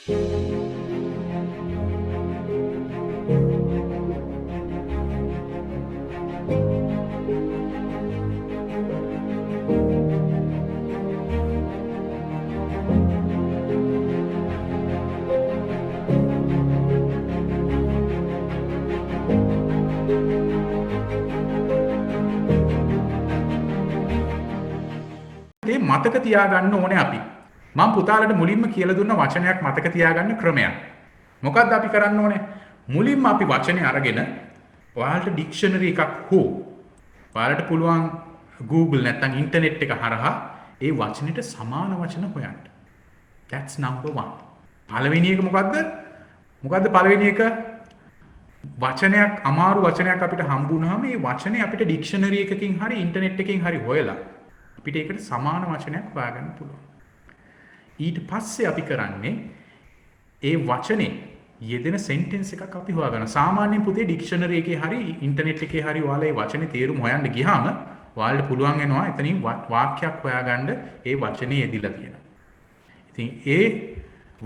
ඒ මතක තියාගන්න ඕනේ අපි. මම පුතාලට මුලින්ම කියලා දුන්න වචනයක් මතක තියාගන්න ක්‍රමයක්. මොකක්ද අපි කරන්න ඕනේ? මුලින්ම අපි වචනේ අරගෙන ඔයාලට ඩික්ෂනරි එකක් හෝ ඔයාලට පුළුවන් Google නැත්නම් ඉන්ටර්නෙට් එක හරහා ඒ වචනෙට සමාන වචන හොයන්න. That's number 1. පළවෙනි එක මොකද්ද? මොකද්ද පළවෙනි එක? වචනයක් අමාරු වචනයක් අපිට හම්බුනහම ඒ වචනේ අපිට ඩික්ෂනරි එකකින් හරි ඉන්ටර්නෙට් එකකින් හරි හොයලා අපිට ඒකට සමාන වචනයක් හොයාගන්න පුළුවන්. ඊට පස්සේ අපි කරන්නේ ඒ වචනේ යෙදෙන සෙන්ටෙන්ස් එකක් අපි හොයාගන්න. සාමාන්‍යයෙන් පුතේ ඩික්ෂනරි එකේ හරි ඉන්ටර්නෙට් එකේ හරි ඔයාලා ඒ වචනේ තේරුම හොයන්න ගියාම ඔයාලට පුළුවන් වෙනවා එතනින් වාක්‍යයක් හොයාගන්න ඒ වචනේ යෙදිලා තියෙනවා. ඉතින් ඒ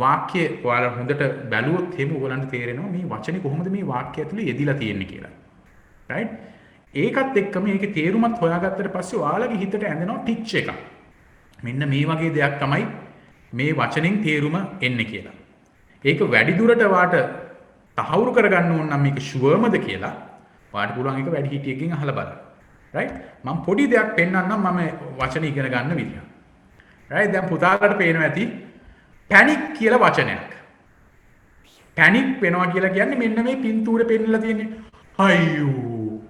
වාක්‍ය ඔයාලා හොඳට බැලුවොත් එහෙම ඔයගලන්ට තේරෙනවා මේ වචනේ කොහොමද මේ වාක්‍ය ඇතුලේ යෙදිලා තියෙන්නේ කියලා. රයිට්? ඒකත් එක්කම මේකේ තේරුමත් හොයාගත්තට පස්සේ ඔයාලගේ හිතට ඇඳෙනවා ටිච් එකක්. මෙන්න මේ වගේ දෙයක් තමයි මේ වචනෙන් තේරුම එන්නේ කියලා. ඒක වැඩි දුරට වාට තහවුරු කරගන්න ඕන නම් මේක ෂුවර්මද කියලා වාට පුළුවන් ඒක වැඩි හිටියකින් අහලා බලන්න. රයිට්? මම පොඩි දෙයක් පෙන්නන්නම් මම වචන ඉගෙන ගන්න විදිහ. රයිට්? දැන් පුතාලට පේනවා ඇති පැනික් කියලා වචනයක්. පැනික් වෙනවා කියලා කියන්නේ මෙන්න මේ පින්තූරේ පෙන්නලා තියෙන්නේ. අයියෝ.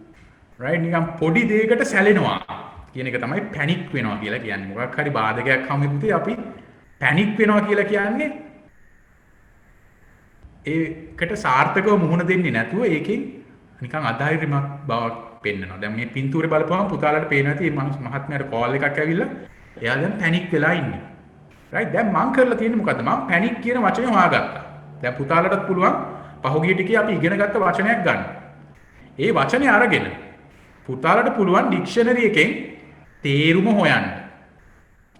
රයිට්? නිකන් පොඩි දෙයකට සැලෙනවා කියන එක තමයි පැනික් වෙනවා කියලා කියන්නේ. මොකක් හරි බාධකයක් හමුවෙද්දී අපි පැනික් වෙනවා කියලා කියන්නේ ඒකට සාර්ථකව මුහුණ දෙන්නේ නැතුව ඒකෙන් නිකන් අධෛර්යමත් බවක් පෙන්නනවා. දැන් මේ පින්තූරේ බලපුවම පුතාලට පේනවා ඇති මේ මහත්මයාට කෝල් එකක් ඇවිල්ලා එයා දැන් පැනික් වෙලා ඉන්නේ. රයිට්? දැන් මම කරලා තියෙන්නේ මොකද්ද? මම පැනික් කියන වචනේ හොයාගත්තා. දැන් පුතාලටත් පුළුවන් පහුගිය ටිකේ අපි ඉගෙන ගත්ත වචනයක් ගන්න. ඒ වචනේ අරගෙන පුතාලට පුළුවන් ඩික්ෂනරි එකෙන් තේරුම හොයන්න.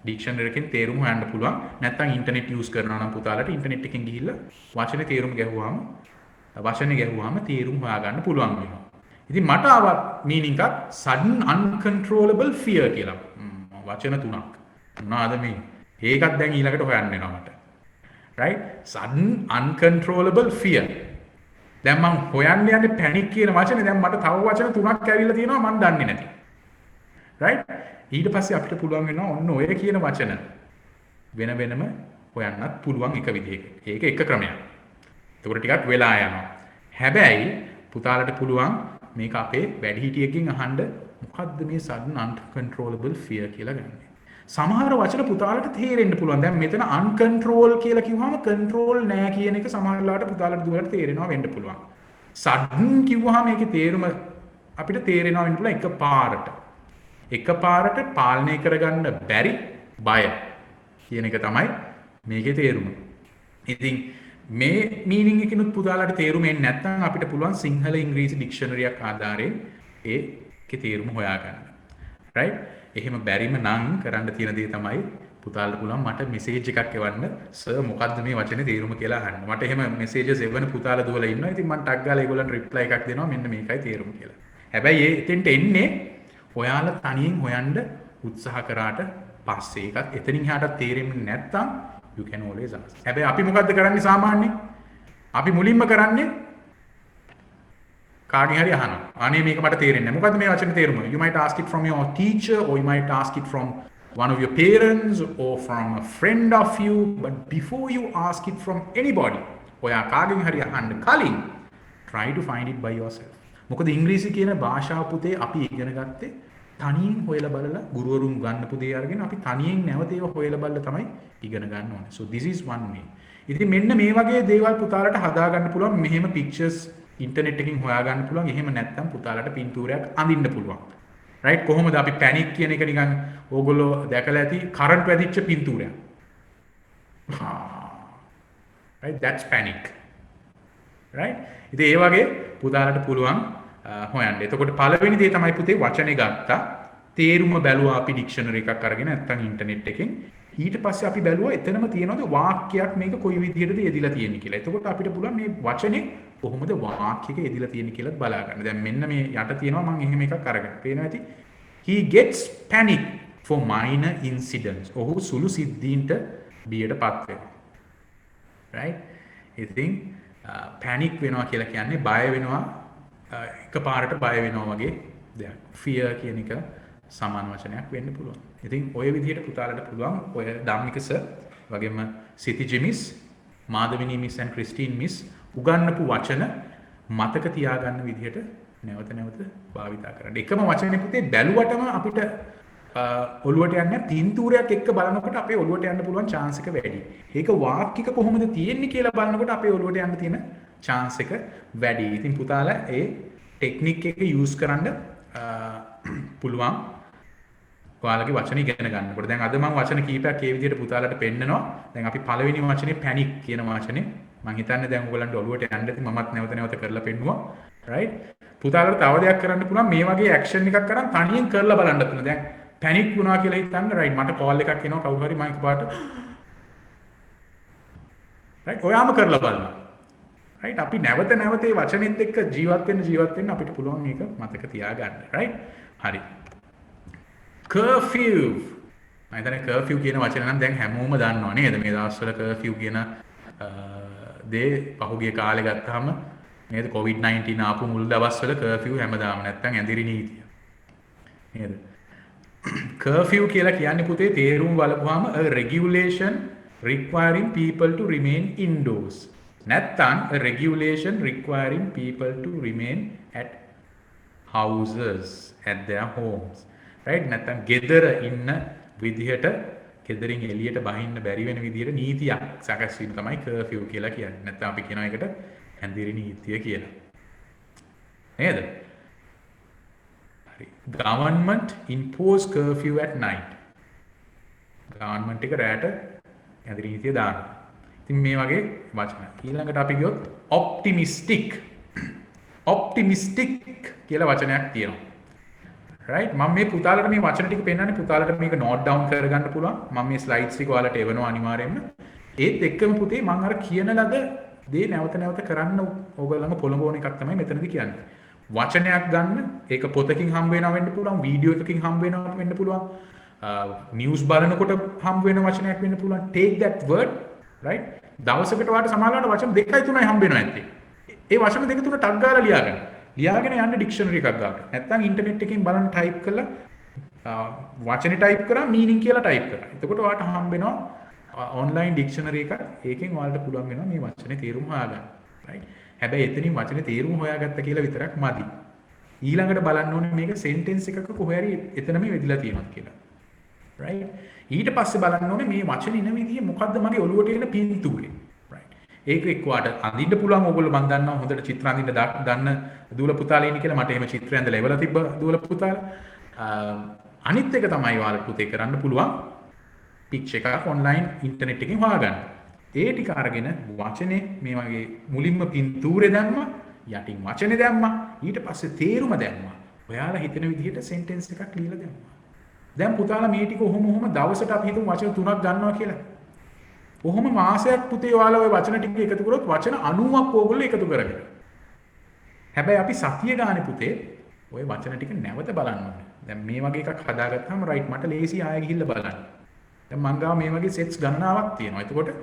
ඩික්ෂනරි එකෙන් තේරුම හොයන්න පුළුවන්. නැත්නම් ඉන්ටර්නෙට් යූස් කරනවා නම් පුතාලට ඉන්ටර්නෙට් එකෙන් ගිහිල්ලා වචනේ තේරුම ගැහුවාම තේරුම හොයාගන්න පුළුවන් වෙනවා. ඉතින් මට ආව මීනින්ග් එකක් sudden uncontrollable fear කියලා. වචන තුනක්. මොනවාද මේ? ඒකත් දැන් ඊළඟට හොයන්න වෙනවා මට. right? sudden uncontrollable fear. දැන් මම හොයන්න යන්නේ පැනික් කියන වචනේ. දැන් මට තව වචන තුනක් ඇවිල්ලා තියෙනවා මම දන්නේ නැති. right? ඊට පස්සේ අපිට පුළුවන් වෙනවා ඔන්න ඔය කියන වචන වෙන වෙනම හොයන්නත් පුළුවන් එක විදිහක. ඒක එක ක්‍රමයක්. ඒකට ටිකක් වෙලා යනවා. හැබැයි පුතාලට පුළුවන් මේක අපේ වැඩිහිටියකින් අහන්න මොකද්ද මේ sudden uncontrollable fear කියලා ගන්න. සමහර වචන පුතාලට තේරෙන්න පුළුවන්. දැන් මෙතන uncontrol කියලා කිව්වම control නෑ කියන එක සමහර වෙලාවට පුතාලට දුරට තේරෙනවා වෙන්න පුළුවන්. sudden කිව්වහම ඒකේ තේරුම අපිට තේරෙනවා වෙන්න පුළුවන් එකපාරට පාලනය කරගන්න බැරි බය කියන එක තමයි මේකේ තේරුම. ඉතින් මේ මීනින්ග් එකකිනුත් පුතාලට තේරුම එන්නේ නැත්නම් අපිට පුළුවන් සිංහල ඉංග්‍රීසි ඩික්ෂනරියක් ආධාරයෙන් ඒකේ තේරුම හොයාගන්න. රයිට්? එහෙම බැරිම නම් කරන්න තියෙන දේ තමයි පුතාලට පුළුවන් මට මෙසේජ් එකක් එවන්න සර් මොකද්ද මේ වචනේ තේරුම කියලා අහන්න. මට එහෙම මෙසේජස් එවන පුතාලා දුවලා ඉන්නවා. ඉතින් මම ටග් ගාලා ඒගොල්ලන්ට රිප්ලයි එකක් දෙනවා මෙන්න මේකයි තේරුම කියලා. හැබැයි ඒ එතෙන්ට එන්නේ ඔයාලා තනියෙන් හොයන්න උත්සාහ කරාට පස්සේ ඒකත් එතනින් එහාට තේරෙන්නේ නැත්නම් you can always ask. හැබැයි අපි මොකද්ද කරන්නේ සාමාන්‍යයෙන්? අපි මුලින්ම කරන්නේ කාගෙන් හරි අහනවා. අනේ මේක මට තේරෙන්නේ නැහැ. මොකද්ද මේ වචනේ තේරුම? You might ask it from your teacher or you might ask it from one of your parents or from a friend of you, but before you ask it from anybody, ඔයා කාගෙන් හරි අහන්න කලින් try to find it by yourself. මොකද ඉංග්‍රීසි කියන භාෂාව පුතේ අපි ඉගෙන ගත්තේ තනියෙන් හොයලා බලලා ගුරුවරුන් ගන්නපු දේ අරගෙන අපි තනියෙන් නැවත ඒවා හොයලා බලලා තමයි ඉගෙන ගන්න ඕනේ. So this is one way. ඉතින් මෙන්න මේ වගේ දේවල් පුතාලට හදා ගන්න පුළුවන්. මෙහෙම pictures ඉන්ටර්නෙට් එකකින් හොයා ගන්න පුළුවන්. එහෙම නැත්නම් පුතාලට පින්තූරයක් අඳින්න පුළුවන්. right? කොහොමද අපි පැනික් කියන එක නිකන් ඕගොල්ලෝ දැකලා ඇති current වැදිච්ච පින්තූරයක්. right? That's panic. right? ඉතින් ඒ වගේ පුතාලට පුළුවන් හොයන්න. එතකොට පළවෙනි දේ තමයි පුතේ වචනේ ගත්තා. තේරුම බැලුවා අපි ඩික්ෂනරි එකක් අරගෙන නැත්නම් ඉන්ටර්නෙට් එකෙන්. ඊට පස්සේ අපි බැලුවා එතනම තියෙනවද වාක්‍යයක් මේක කොයි විදිහටද යෙදිලා තියෙන්නේ කියලා. එතකොට අපිට පුළුවන් මේ වචනේ කොහොමද වාක්‍යයක යෙදිලා තියෙන්නේ කියලාත් බලා ගන්න. දැන් මෙන්න මේ යට තියෙනවා මම එහෙම එකක් අරගෙන. පේනවා ඇති. He gets panic for minor incidents. ඔහු සුළු සිද්ධීන්ට බියටපත් වෙනවා. right? ඉතින් panic වෙනවා කියලා කියන්නේ බය වෙනවා එකපාරට බය වෙනවා වගේ දෙයක්. fear කියන එක සමාන වචනයක් වෙන්න පුළුවන්. ඉතින් ඔය විදිහට පුතාලට පුළුවන් ඔය ධම්මික සර් වගේම සිති ජිමිස් මාධවිනී මිස් and ක්‍රිස්ටින් මිස් උගන්වපු වචන මතක තියාගන්න විදිහට නැවත නැවත භාවිතා කරන්න. එකම වචනේ පුතේ බැලුවටම අපිට ඔළුවට යන්නේ පින්තූරයක් එක්ක බලනකොට අපේ ඔළුවට යන්න පුළුවන් chance එක වැඩි. ඒක වාක්‍යික කොහොමද තියෙන්නේ කියලා බලනකොට අපේ ඔළුවට යන්න තියෙන chance එක වැඩි. ඉතින් පුතාලා ඒ ටෙක්නික් එක use කරන්න පුළුවන්. ඔයාලගේ වචන ඉගෙන ගන්නකොට. දැන් අද මම වචන කීපයක් ඒ විදිහට පුතාලට පෙන්නනවා. දැන් අපි පළවෙනි වචනේ panic කියන වචනේ මම හිතන්නේ දැන් ඔයගලන්ට ඔළුවට යන්න ඇති. මමත් නැවත නැවත කරලා පෙන්නුවා. right? පුතාලට තව දෙයක් කරන්න පුළුවන් මේ වගේ ඇක්ෂන් එකක් කරන් තනියෙන් කරලා බලන්න පුළුවන්. දැන් පැනික් වුණා කියලා හිතන්න right මට කෝල් එකක් එනවා කවුරු හරි මම එකපාරට right ඔයාම කරලා බලන්න. right අපි නැවත නැවත මේ වචනෙත් එක්ක ජීවත් වෙන්න අපිට පුළුවන් මේක මතක තියාගන්න. right? හරි. curfew. මම හිතන්නේ curfew කියන වචන නම් දැන් හැමෝම දන්නවා නේද? මේ දවස්වල curfew කියන දේ පහුගිය කාලේ ගත්තාම නේද COVID-19 ආපු මුල් දවස්වල curfew හැමදාම නැත්තම් ඇඳිරි නීතිය. නේද? curfew කියලා කියන්නේ පුතේ තේරුම බලපුවාම a regulation requiring people to remain indoors. නැත්තම් a regulation requiring people to remain at houses at their homes. right? නැත්තම් ගෙදර ඉන්න විදිහට ගෙදරින් එළියට බහින්න බැරි වෙන විදිහට නීතියක් සකස් වීම තමයි curfew කියලා කියන්නේ. නැත්තම් අපි කියනවා ඒකට ඇඳිරි නීතිය කියලා. නේද? Government impose curfew at night. Government එක රැට ඇඳිරි නීතිය දානවා. ඉතින් මේ වගේ වචන. ඊළඟට අපි ගියොත් optimistic. optimistic කියලා වචනයක් තියෙනවා. right? මම මේ පුතාලට මේ වචන ටික පෙන්නන්නේ පුතාලට මේක note down කරගන්න පුළුවන්. මම මේ slides ටික ඔයාලට එවනවා අනිවාර්යයෙන්ම. ඒත් එක්කම පුතේ මම අර කියන ලද දේ නැවත නැවත කරන්න ඕගොල්ලන්ගේ පොළඹවන එකක් තමයි මෙතනදී කියන්නේ. වචනයක් ගන්න ඒක පොතකින් හම්බ වෙනවා වෙන්න පුළුවන් වීඩියෝ එකකින් හම්බ වෙනවා වෙන්න පුළුවන් නිවුස් බලනකොට හම්බ වෙන වචනයක් වෙන්න පුළුවන් take that word right දවසකට වාට සමානලාට වචන දෙකයි තුනයි හම්බ වෙනවා ඇත්තේ ඒ වචන දෙක තුන ටග් ගාලා ලියාගෙන යන්න ඩික්ෂනරි එකක් ගන්න නැත්නම් ඉන්ටර්නෙට් එකකින් බලන්න ටයිප් කරලා වචනේ ටයිප් කරා මීනින් කියලා ටයිප් කරා එතකොට වාට හම්බ වෙනවා ඔන්ලයින් ඩික්ෂනරි එකක් ඒකෙන් ඔයාලට පුළුවන් වෙනවා මේ වචනේ තේරුම හොයාගන්න right හැබැයි එතනින් වචනේ තේරුම හොයාගත්ත කියලා විතරක් මදි. ඊළඟට බලන්න ඕනේ මේක සෙන්ටෙන්ස් එකක කොහේ හරි එතනම වෙදිලා තියෙනවද කියලා. right? ඊට පස්සේ බලන්න ඕනේ මේ වචනේ ඉන විදිය මොකද්ද මගේ ඔළුවට එන පින්තූරේ. right? ඒක එක්කවට අඳින්න පුළුවන් ඕගොල්ලෝ මන් දන්නවා හොඳට චිත්‍ර අඳින්න ගන්න දූල පුතාලා ඉන්නේ කියලා මට එහෙම චිත්‍ර ඇඳලා එවලා තිබ්බ දූල පුතාලා. අනිත් එක තමයි ඔයාලා පුතේ කරන්න පුළුවන් පිච් එකක් ඔන්ලයින් ඉන්ටර්නෙට් එකකින් හොයාගන්න. ඒ ටික අරගෙන වචනේ මේ වගේ මුලින්ම පින්තූරේ දැම්මා යටින් වචනේ දැම්මා ඊට පස්සේ තේරුම දැම්මා ඔයාලා හිතන විදිහට සෙන්ටෙන්ස් එකක් ලියලා දැම්මා දැන් පුතාලා මේ ටික ඔහොම දවසට අපි හිතමු වචන 3ක් ගන්නවා කියලා ඔහොම මාසයක් පුතේ ඔයාලා ওই වචන ටික එකතු කරොත් වචන 90ක් ඕගොල්ලෝ එකතු කරගෙන හැබැයි අපි සතිය ගානේ පුතේ ওই වචන ටික නැවත බලන්න ඕනේ දැන් මේ වගේ එකක් හදාගත්තාම රයිට් මට ලේසි ආයෙ ගිහිල්ලා බලන්න දැන් මං ගාව මේ වගේ සෙට්ස් ගණනාවක් තියෙනවා එතකොට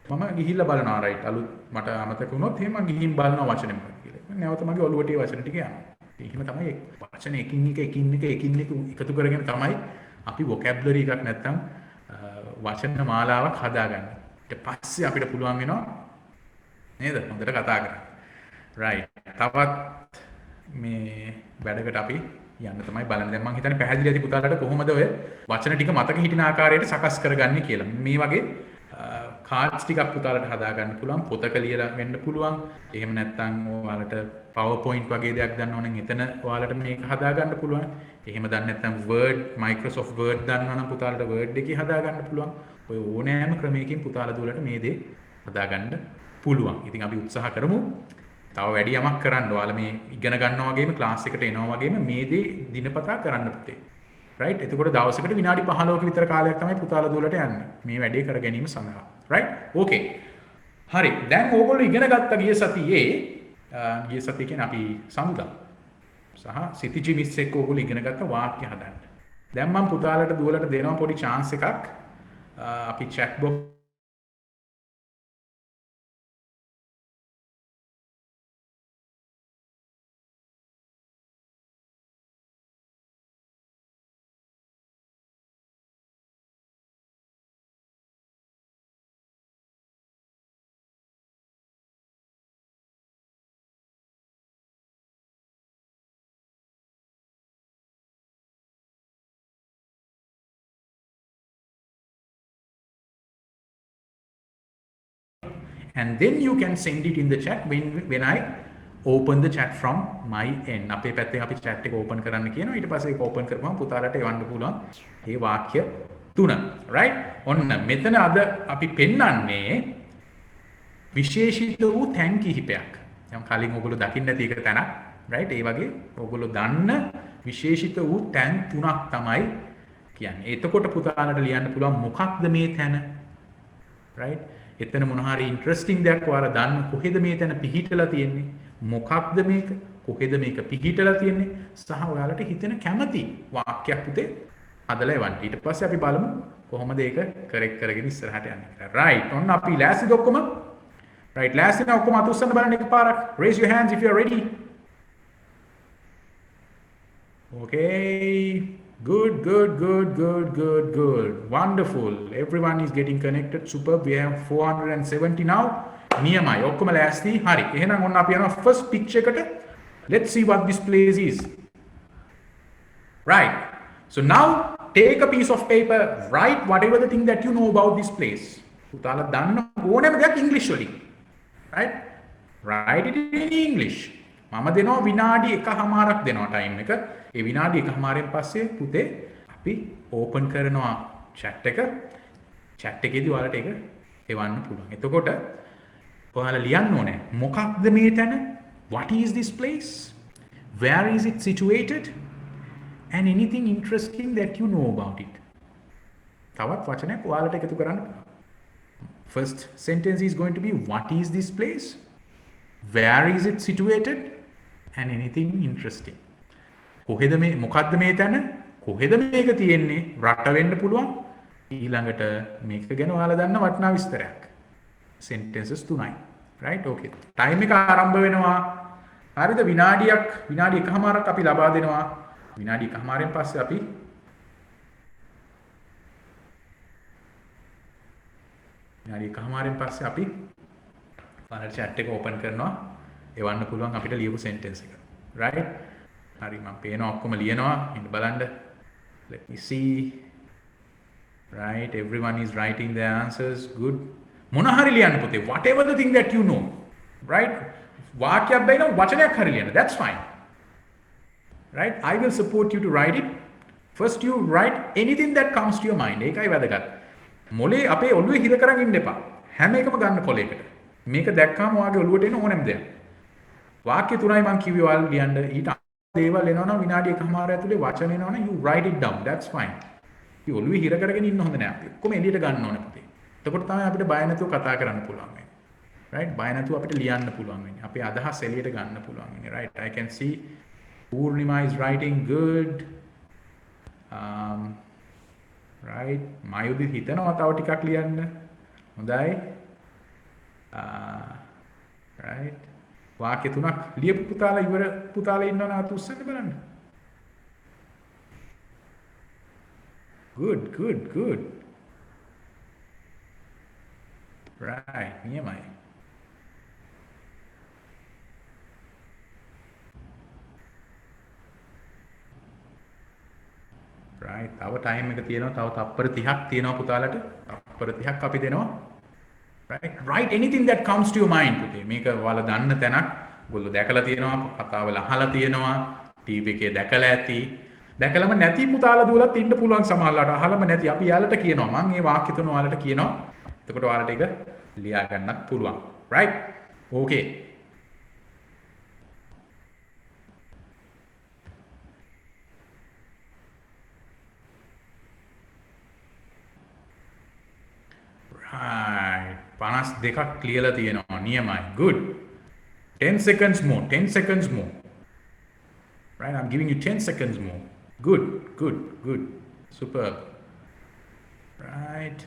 මම ගිහිල්ලා බලනවා රයිට් අලුත් මට අමතක වුණොත් එහෙම මම ගිහින් බලනවා වචන මොකක්ද කියලා. නැවත මගේ ඔළුවට ඒ වචන ටික යනවා. එහෙම තමයි වචන එකින් එක එකතු කරගෙන තමයි අපි vocabulary එකක් නැත්තම් වචන මාලාවක් හදාගන්නේ. ඊට පස්සේ අපිට පුළුවන් වෙනවා නේද? හොඳට කතා කරන්න. right. තවත් මේ වැඩකට අපි යන්න තමයි බලන්නේ. දැන් මම හිතන්නේ පැහැදිලි ඇති පුතාලට කොහොමද ඔය වචන ටික මතක හිටින ආකාරයට සකස් කරගන්නේ කියලා. මේ වගේ කාඩ්ස් ටිකක් පුතාලට හදා ගන්න පුළුවන් පොතක ලියලා වෙන්න පුළුවන් එහෙම නැත්නම් ඔයාලට PowerPoint වගේ දෙයක් දන්නව නම් එතන ඔයාලට මේක හදා ගන්න පුළුවන් එහෙම දන්නේ නැත්නම් Word Microsoft Word දන්නව නම් පුතාලට Word එකේ හදා ගන්න පුළුවන් ඔය ඕනෑම ක්‍රමයකින් පුතාලා දුවලට මේ දේ හදා ගන්න පුළුවන් ඉතින් අපි උත්සාහ කරමු තව වැඩි යමක් කරන්න ඔයාලා මේ ඉගෙන ගන්නවා වගේම ක්ලාස් එකට එනවා වගේම මේ දේ දිනපතා කරන්න පුතේ right? එතකොට දවසකට විනාඩි 15ක විතර කාලයක් තමයි පුතාලා දුවලට යන්නේ මේ වැඩේ කර ගැනීම සඳහා, right? okay. හරි. දැන් ඕගොල්ලෝ ඉගෙන ගත්ත ගිය සතියේ කියන්නේ අපි සමුදා සහ සිතිජි මිස් එක්ක ඕගොල්ලෝ ඉගෙන ගත්ත වාක්‍ය හදන්න. දැන් මම පුතාලට දුවලට දෙනවා පොඩි chance එකක්. අපි chat box and then you can send it in the chat when I open the chat from my end. අපේ පැත්තෙන් අපි chat එක open කරන්න කියනවා. ඊට පස්සේ ඒක open කරපුවම පුතාලට එවන්න පුළුවන් මේ වාක්‍ය තුන. right? ඔන්න මෙතන අද අපි පෙන්වන්නේ විශේෂිත වූ තැන් කිහිපයක්. දැන් කලින් ඔයගොල්ලෝ දකින්න නැති එක තැනක්. right? ඒ වගේ ඔයගොල්ලෝ දන්න විශේෂිත වූ තැන් තුනක් තමයි කියන්නේ. එතකොට පුතාලට ලියන්න පුළුවන් මොකක්ද මේ තැන? right? එතන මොන හරි ඉන්ටරෙස්ටිං දෙයක් ඔයාලා දන්න කොහෙද මේ තැන පිහිටලා තියෙන්නේ? මොකක්ද මේක? කොහෙද මේක පිහිටලා තියෙන්නේ? සහ ඔයාලට හිතෙන කැමති වාක්‍යයක් පුතේ හදලා එවන්න. ඊට පස්සේ අපි බලමු කොහොමද ඒක කරෙක්ට් කරගෙන ඉස්සරහට යන්නේ කියලා. right. ඔන්න අපි ලෑස්තිද ඔක්කොම? right. ලෑස්ති නම් ඔක්කොම අත උස්සන්න බලන්න එකපාරක්. raise your hands if you are ready. okay. Good. Wonderful. Everyone is getting connected. Superb. We have 470 now. නියමයි. ඔක්කොම ලෑස්ති. හරි. එහෙනම් ඔන්න අපි යනවා first picture එකට. Let's see what this place is. Right. So now take a piece of paper. Write whatever the thing that you know about this place. පුතාලා දන්න ඕනෑම දෙයක් ඉංග්‍රීසි වලින්. Right? Write it in English. මම දෙනවා විනාඩි 1:00ක් දෙනවා ටයිම් එක. ඒ විනාඩි 1:00න් පස්සේ පුතේ අපි ඕපන් කරනවා chat එක. chat එකේදී ඔයාලට ඒක එවන්න පුළුවන්. එතකොට ඔයාලා ලියන්න ඕනේ මොකක්ද මේ තැන? What is this place? Where is it situated? And anything interesting that you know about it. තවත් වචනයක් ඔයාලට එකතු කරන්න පුළුවන්. First sentence is going to be what is this place? Where is it situated? And anything interesting. කොහෙද මේ මොකද්ද මේ තැන? කොහෙද මේක තියෙන්නේ? රට වෙන්න පුළුවන්. ඊළඟට මේක ගැන ඔයාලා දන්න වටිනා විස්තරයක්. sentences 3යි. right? okay. time එක ආරම්භ වෙනවා. හරිද? විනාඩි 1:00ක් අපි ලබා දෙනවා. විනාඩි 1:00න් පස්සේ අපි ඔයාලට chat එක open කරනවා. එවන්න පුළුවන් අපිට ලියපු sentence එක. right? හරි මම පේනවා ඔක්කොම ලියනවා. ඉන්න බලන්න. Let me see. Right? Everyone is writing their answers. Good. මොන හරි ලියන්න පුතේ. Whatever the thing that you know. Right? වාක්‍යයක් බැයිනම් වචනයක් හරි ලියන්න. That's fine. Right? I will support you to write it. First you write anything that comes to your mind. ඒකයි වැදගත්. මොලේ අපේ ඔළුවේ හිර කරන් ඉන්න එපා. හැම එකම ගන්න පොලේකට. මේක දැක්කම ඔයාගේ ඔළුවට එන ඕනෙම දෙයක්. වාක්‍ය තුනයි මම කිව්වේ ඔයාලා ලියන්න. ඊට දේවල් එනවනම් විනාඩි 1:00 ඇතුලේ වචන එනවනම් you write it down. That's fine. ඒ ඔළුවේ හිර කරගෙන ඉන්න හොඳ නෑ අපි. ඔක්කොම එළියට ගන්න ඕනේ පුතේ. එතකොට තමයි අපිට බය නැතුව කතා කරන්න පුළුවන් වෙන්නේ. right? බය නැතුව අපිට ලියන්න පුළුවන් වෙන්නේ. අපේ අදහස් එළියට ගන්න පුළුවන් වෙන්නේ. right? I can see Purnima is writing good. right? මයුදි හිතනවා තව ටිකක් ලියන්න. හොඳයි. right? වාක්‍ය තුනක් ලියපු පුතාලා ඉන්නවනම් අත උස්සන්න බලන්න. good. right. නියමයි. right. තව ටයිම් එක තියෙනවා. තව තප්පර 30ක් තියෙනවා පුතාලට. තප්පර 30ක් අපි දෙනවා. right? Write anything that comes to your mind පුතේ. මේක ඔයාලා දන්න තැනක්. ඔයගොල්ලෝ දැකලා තියෙනවා, කතාවල අහලා තියෙනවා, ටීවී එකේ දැකලා ඇති. දැකලම නැති පුතාලා දුවලත් ඉන්න පුළුවන් සමහරවිට. අහලම නැති. අපි යාලට කියනවා. මම මේ වාක්‍ය තුන ඔයාලට කියනවා. එතකොට ඔයාලට ඒක ලියා ගන්නත් පුළුවන්. right? okay. right 52ක් ලියලා තියෙනවා නියමයි good 10 seconds more 10 seconds more right I'm giving you 10 seconds more good good good superb right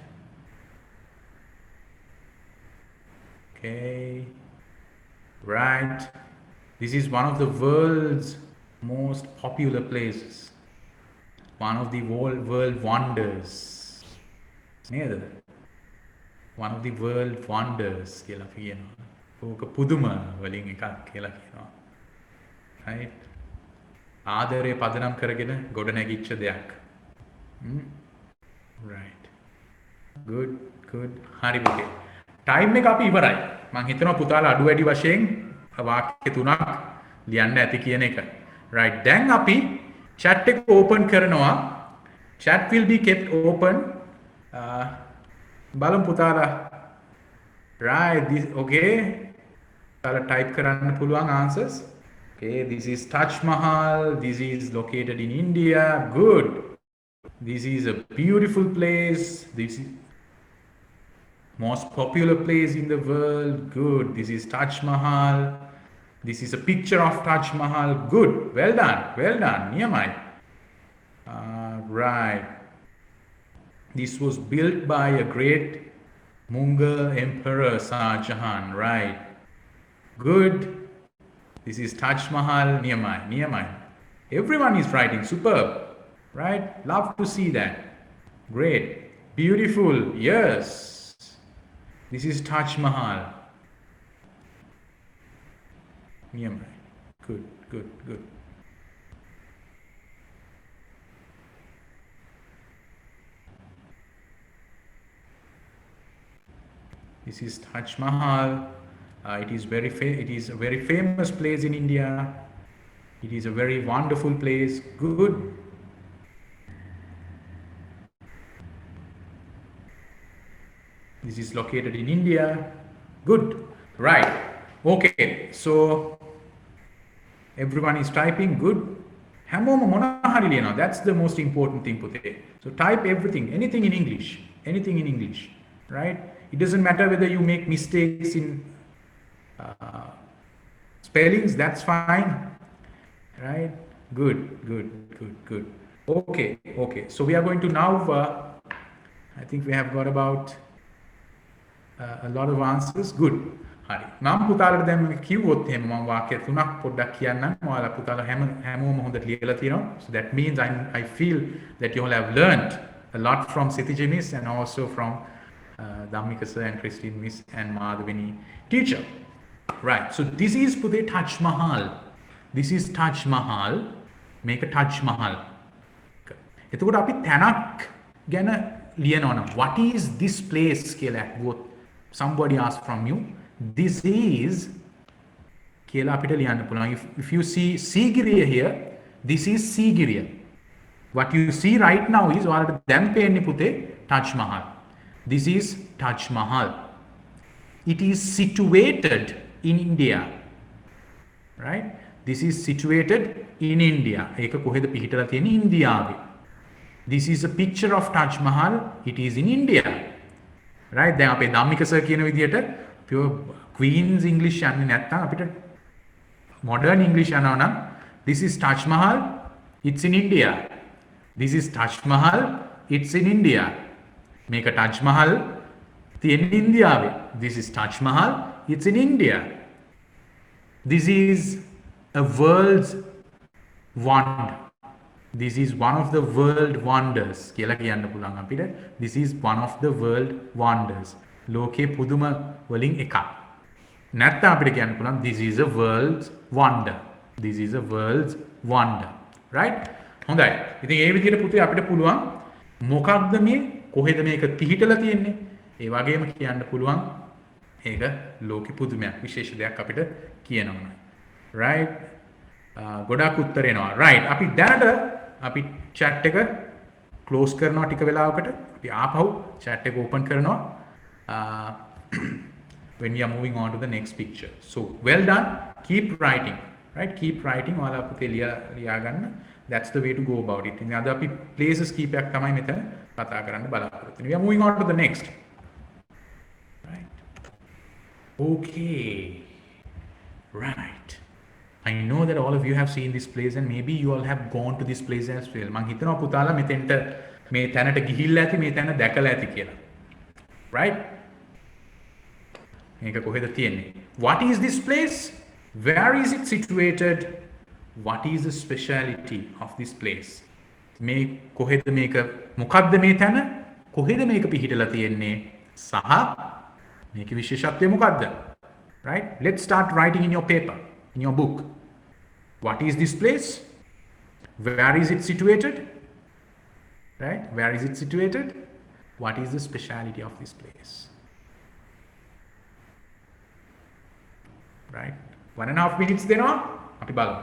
okay right this is one of the world's most popular places one of the world wonders නේද one of the world wonders කියලා කියනවා. ඕක පුදුම වලින් එකක් කියලා කියනවා. right ආදරය පදනම් කරගෙන ගොඩ නැගිච්ච දෙයක්. right good good හරි පුතේ. ටයිම් එක අපි ඉවරයි. මම හිතනවා පුතාලා අඩු වැඩි වශයෙන් වාක්‍ය තුනක් ලියන්න ඇති කියන එක. right දැන් අපි chat එක open කරනවා. chat will be kept open. බලමු පුතාලා right this okay පුතාලා type කරන්න පුළුවන් answers okay this is Taj Mahal this is located in India good this is a beautiful place this is most popular place in the world good this is Taj Mahal this is a picture of Taj Mahal good well done niyamai right this was built by a great Mughal Emperor Shah Jahan, right? Good. This is Taj Mahal, Niyamai. Everyone is writing, superb, right? Love to see that. Great. Beautiful, yes. This is Taj Mahal. Niyamai. Good, good, good. This is Taj Mahal. It is a very famous place in India. It is a very wonderful place. Good. This is located in India. Good. Right. Okay. So everyone is typing. Good. හැමෝම මොනවා හරි ලියනවා. That's the most important thing පුතේ. So type everything, anything in English. Anything in English. Right? It doesn't matter whether you make mistakes in spellings, that's fine. Right? Good. Okay. So we are going to now, I think we have got about a lot of answers. Good. හරි. මම පුතාලට දැන් කිව්වොත් එහෙම මම වාක්‍ය තුනක් පොඩ්ඩක් කියන්නම්. ඔයාලා පුතාලා හැමෝම හොඳට ලියලා තියෙනවා. So that means I feel that you all have learned a lot from Sithija Miss and also from Dhammika sir and Christine Miss and Madhavini teacher. Right. So this is Pute Taj Mahal. This is Taj Mahal. Make a Taj Mahal. එතකොට අපි තැනක් ගැන ලියනවා නම් what is this place කියලා what somebody asked from you this is කියලා අපිට ලියන්න පුළුවන්. If you see Sigiriya here this is Sigiriya. What you see right now is ඔයාලට දැන් පේන්නේ පුතේ Taj Mahal. This is Taj Mahal. It is situated in India. Right? This is situated in India. ඒක කොහෙද පිහිටලා තියෙන්නේ? ඉන්දියාවේ. This is a picture of Taj Mahal. It is in India. Right? දැන් අපේ ධම්මික සර් කියන විදිහට pure Queen's English යන්නේ නැත්නම් අපිට modern English යනවා නම් this is Taj Mahal. It's in India. This is Taj Mahal. It's in India. Make a Taj Mahal තියෙන ඉන්දියාවේ. This is Taj Mahal. It's in India. This is a world's wonder. This is one of the world wonders. කියලා කියන්න පුළුවන් අපිට. This is one of the world wonders. ලෝකේ පුදුම වලින් එකක්. නැත්නම් අපිට කියන්න පුළුවන් this is a world's wonder. This is a world's wonder. Right? හොඳයි. ඉතින් ඒ විදිහට පුතේ අපිට පුළුවන් මොකක්ද මේ කොහෙද මේක පිහිටලා තියෙන්නේ? ඒ වගේම කියන්න පුළුවන් ඒක ලෝකෙ පුදුමයක් විශේෂ දෙයක් අපිට කියනවා. right ගොඩාක් උත්තර එනවා. right අපි දැනට අපි chat එක close කරනවා ටික වෙලාවකට. අපි ආපහු chat එක open කරනවා when we are moving on to the next picture. So well done. Keep writing. Right? Keep writing. ඔයාලා පුතේ ලියා ගන්න. That's the way to go about it. ඉතින් අද අපි places කීපයක් තමයි මෙතන කතා කරන්න බලාපොරොත්තු වෙන්නේ. We are moving on to the next. Okay, right. I know that all of you have seen this place and maybe you all have gone to this place as well. මං හිතනවා පුතාලා මෙතෙන්ට මේ තැනට ගිහිල්ලා ඇති, මේ තැන දැකලා ඇති කියලා. Right? මේක කොහෙද තියෙන්නේ? What is this place? Where is it situated? What is the speciality of this place? මේ කොහෙද මේක, මොකද්ද මේ තැන? කොහෙද මේක පිහිටලා තියෙන්නේ? සහ මේකේ විශේෂත්වය මොකද්ද? Right? Let's start writing in your paper, in your book. What is this place? Where is it situated? Right? Where is it situated? What is the speciality of this place? Right? 1.5 minutes දෙනවා අපි බලමු.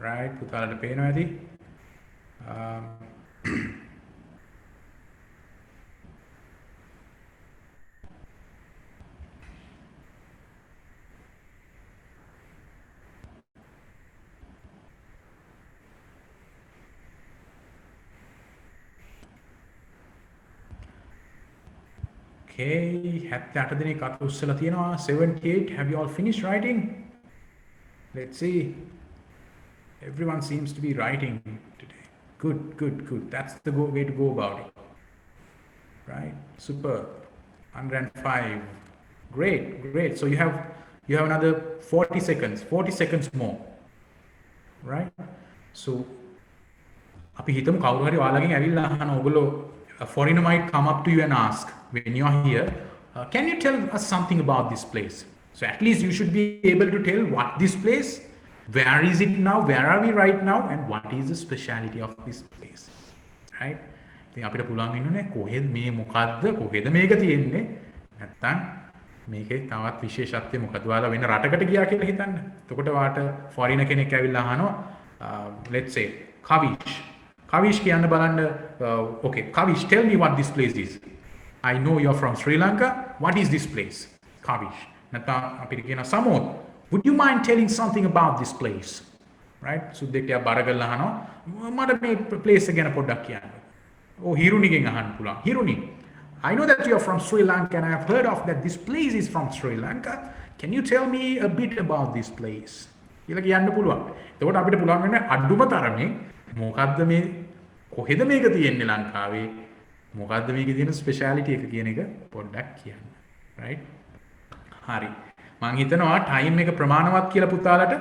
Right, පුතාලට පේනවා ඇති. Okay, 78 දෙනෙක් අත උස්සලා තියෙනවා. 78, have you all finished writing? Let's see. Everyone seems to be writing today. Good, good, good. That's the way to go about it. Right? Super. 105. Great, great. So you have another 40 seconds. 40 seconds more. Right? So අපි හිතමු කවුරු හරි ඔයාලගෙන් ඇවිල්ලා අහන, ඔයගොල්ලෝ a foreigner might come up to you and ask when you are here, can you tell us something about this place? So at least you should be able to tell what this place, where is it now, where are we right now, and what is the speciality of this place. Right? ඉතින් අපිට පුළුවන් වෙන්නේ කොහෙද මේ මොකද්ද, කොහෙද මේක තියෙන්නේ, නැත්තම් මේකේ තවත් විශේෂත්වය මොකද? ඔයාලා වෙන රටකට ගියා කියලා හිතන්න. එතකොට වාට foreigner කෙනෙක් ඇවිල්ලා අහනවා, let's say Kavish කියන්න බලන්න, okay, Kavish, tell me what this place is. I know you're from Sri Lanka. What is this place? Kavish. නැත්තම් අපිට කියන Samod, would you mind telling something about this place? Right? සුද්දෙක්ට බාර කරලා අහනවා, මට මේ place ගැන පොඩ්ඩක් කියන්න. Oh, හිරුනිගෙන් අහන්න පුළුවන්. හිරුනි, I know that you're from Sri Lanka and I have heard of that this place is from Sri Lanka. Can you tell me a bit about this place? කියලා කියන්න පුළුවන්. එතකොට අපිට පුළුවන් වෙන්නේ අඩුම තරමේ මොකද්ද මේ, කොහෙද මේක තියෙන්නේ ලංකාවේ, මොකද්ද මේකේ තියෙන ස්පෙෂාලිටි එක කියන එක පොඩ්ඩක් කියන්න. Right? හරි. මං හිතනවා ටයිම් එක ප්‍රමාණවත් කියලා පුතාලට.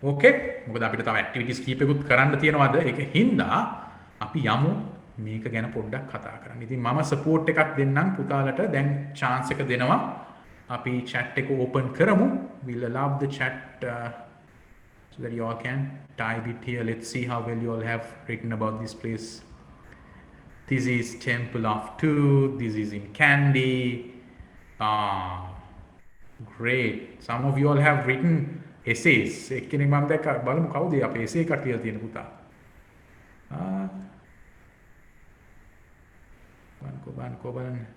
ඕකේ. මොකද අපිට තව ඇක්ටිවිටිස් කීපෙකුත් කරන්න තියෙනවද? ඒක හින්දා අපි යමු මේක ගැන පොඩ්ඩක් කතා කරන්න. ඉතින් මම සපෝට් එකක් දෙන්නම් පුතාලට. දැන් chance එක දෙනවා. අපි chat එක open කරමු. We'll allow the chat so that you all can type it here. Let's see how well you all have written about this place. This is Temple of Tooth. This is in Kandy. Great. Some of you all have written essays. එක්කෙනෙක් මම දැක්ක, බලමු කවුද අපේ essay එකක් තියලා තියෙන පුතා. බලන්න.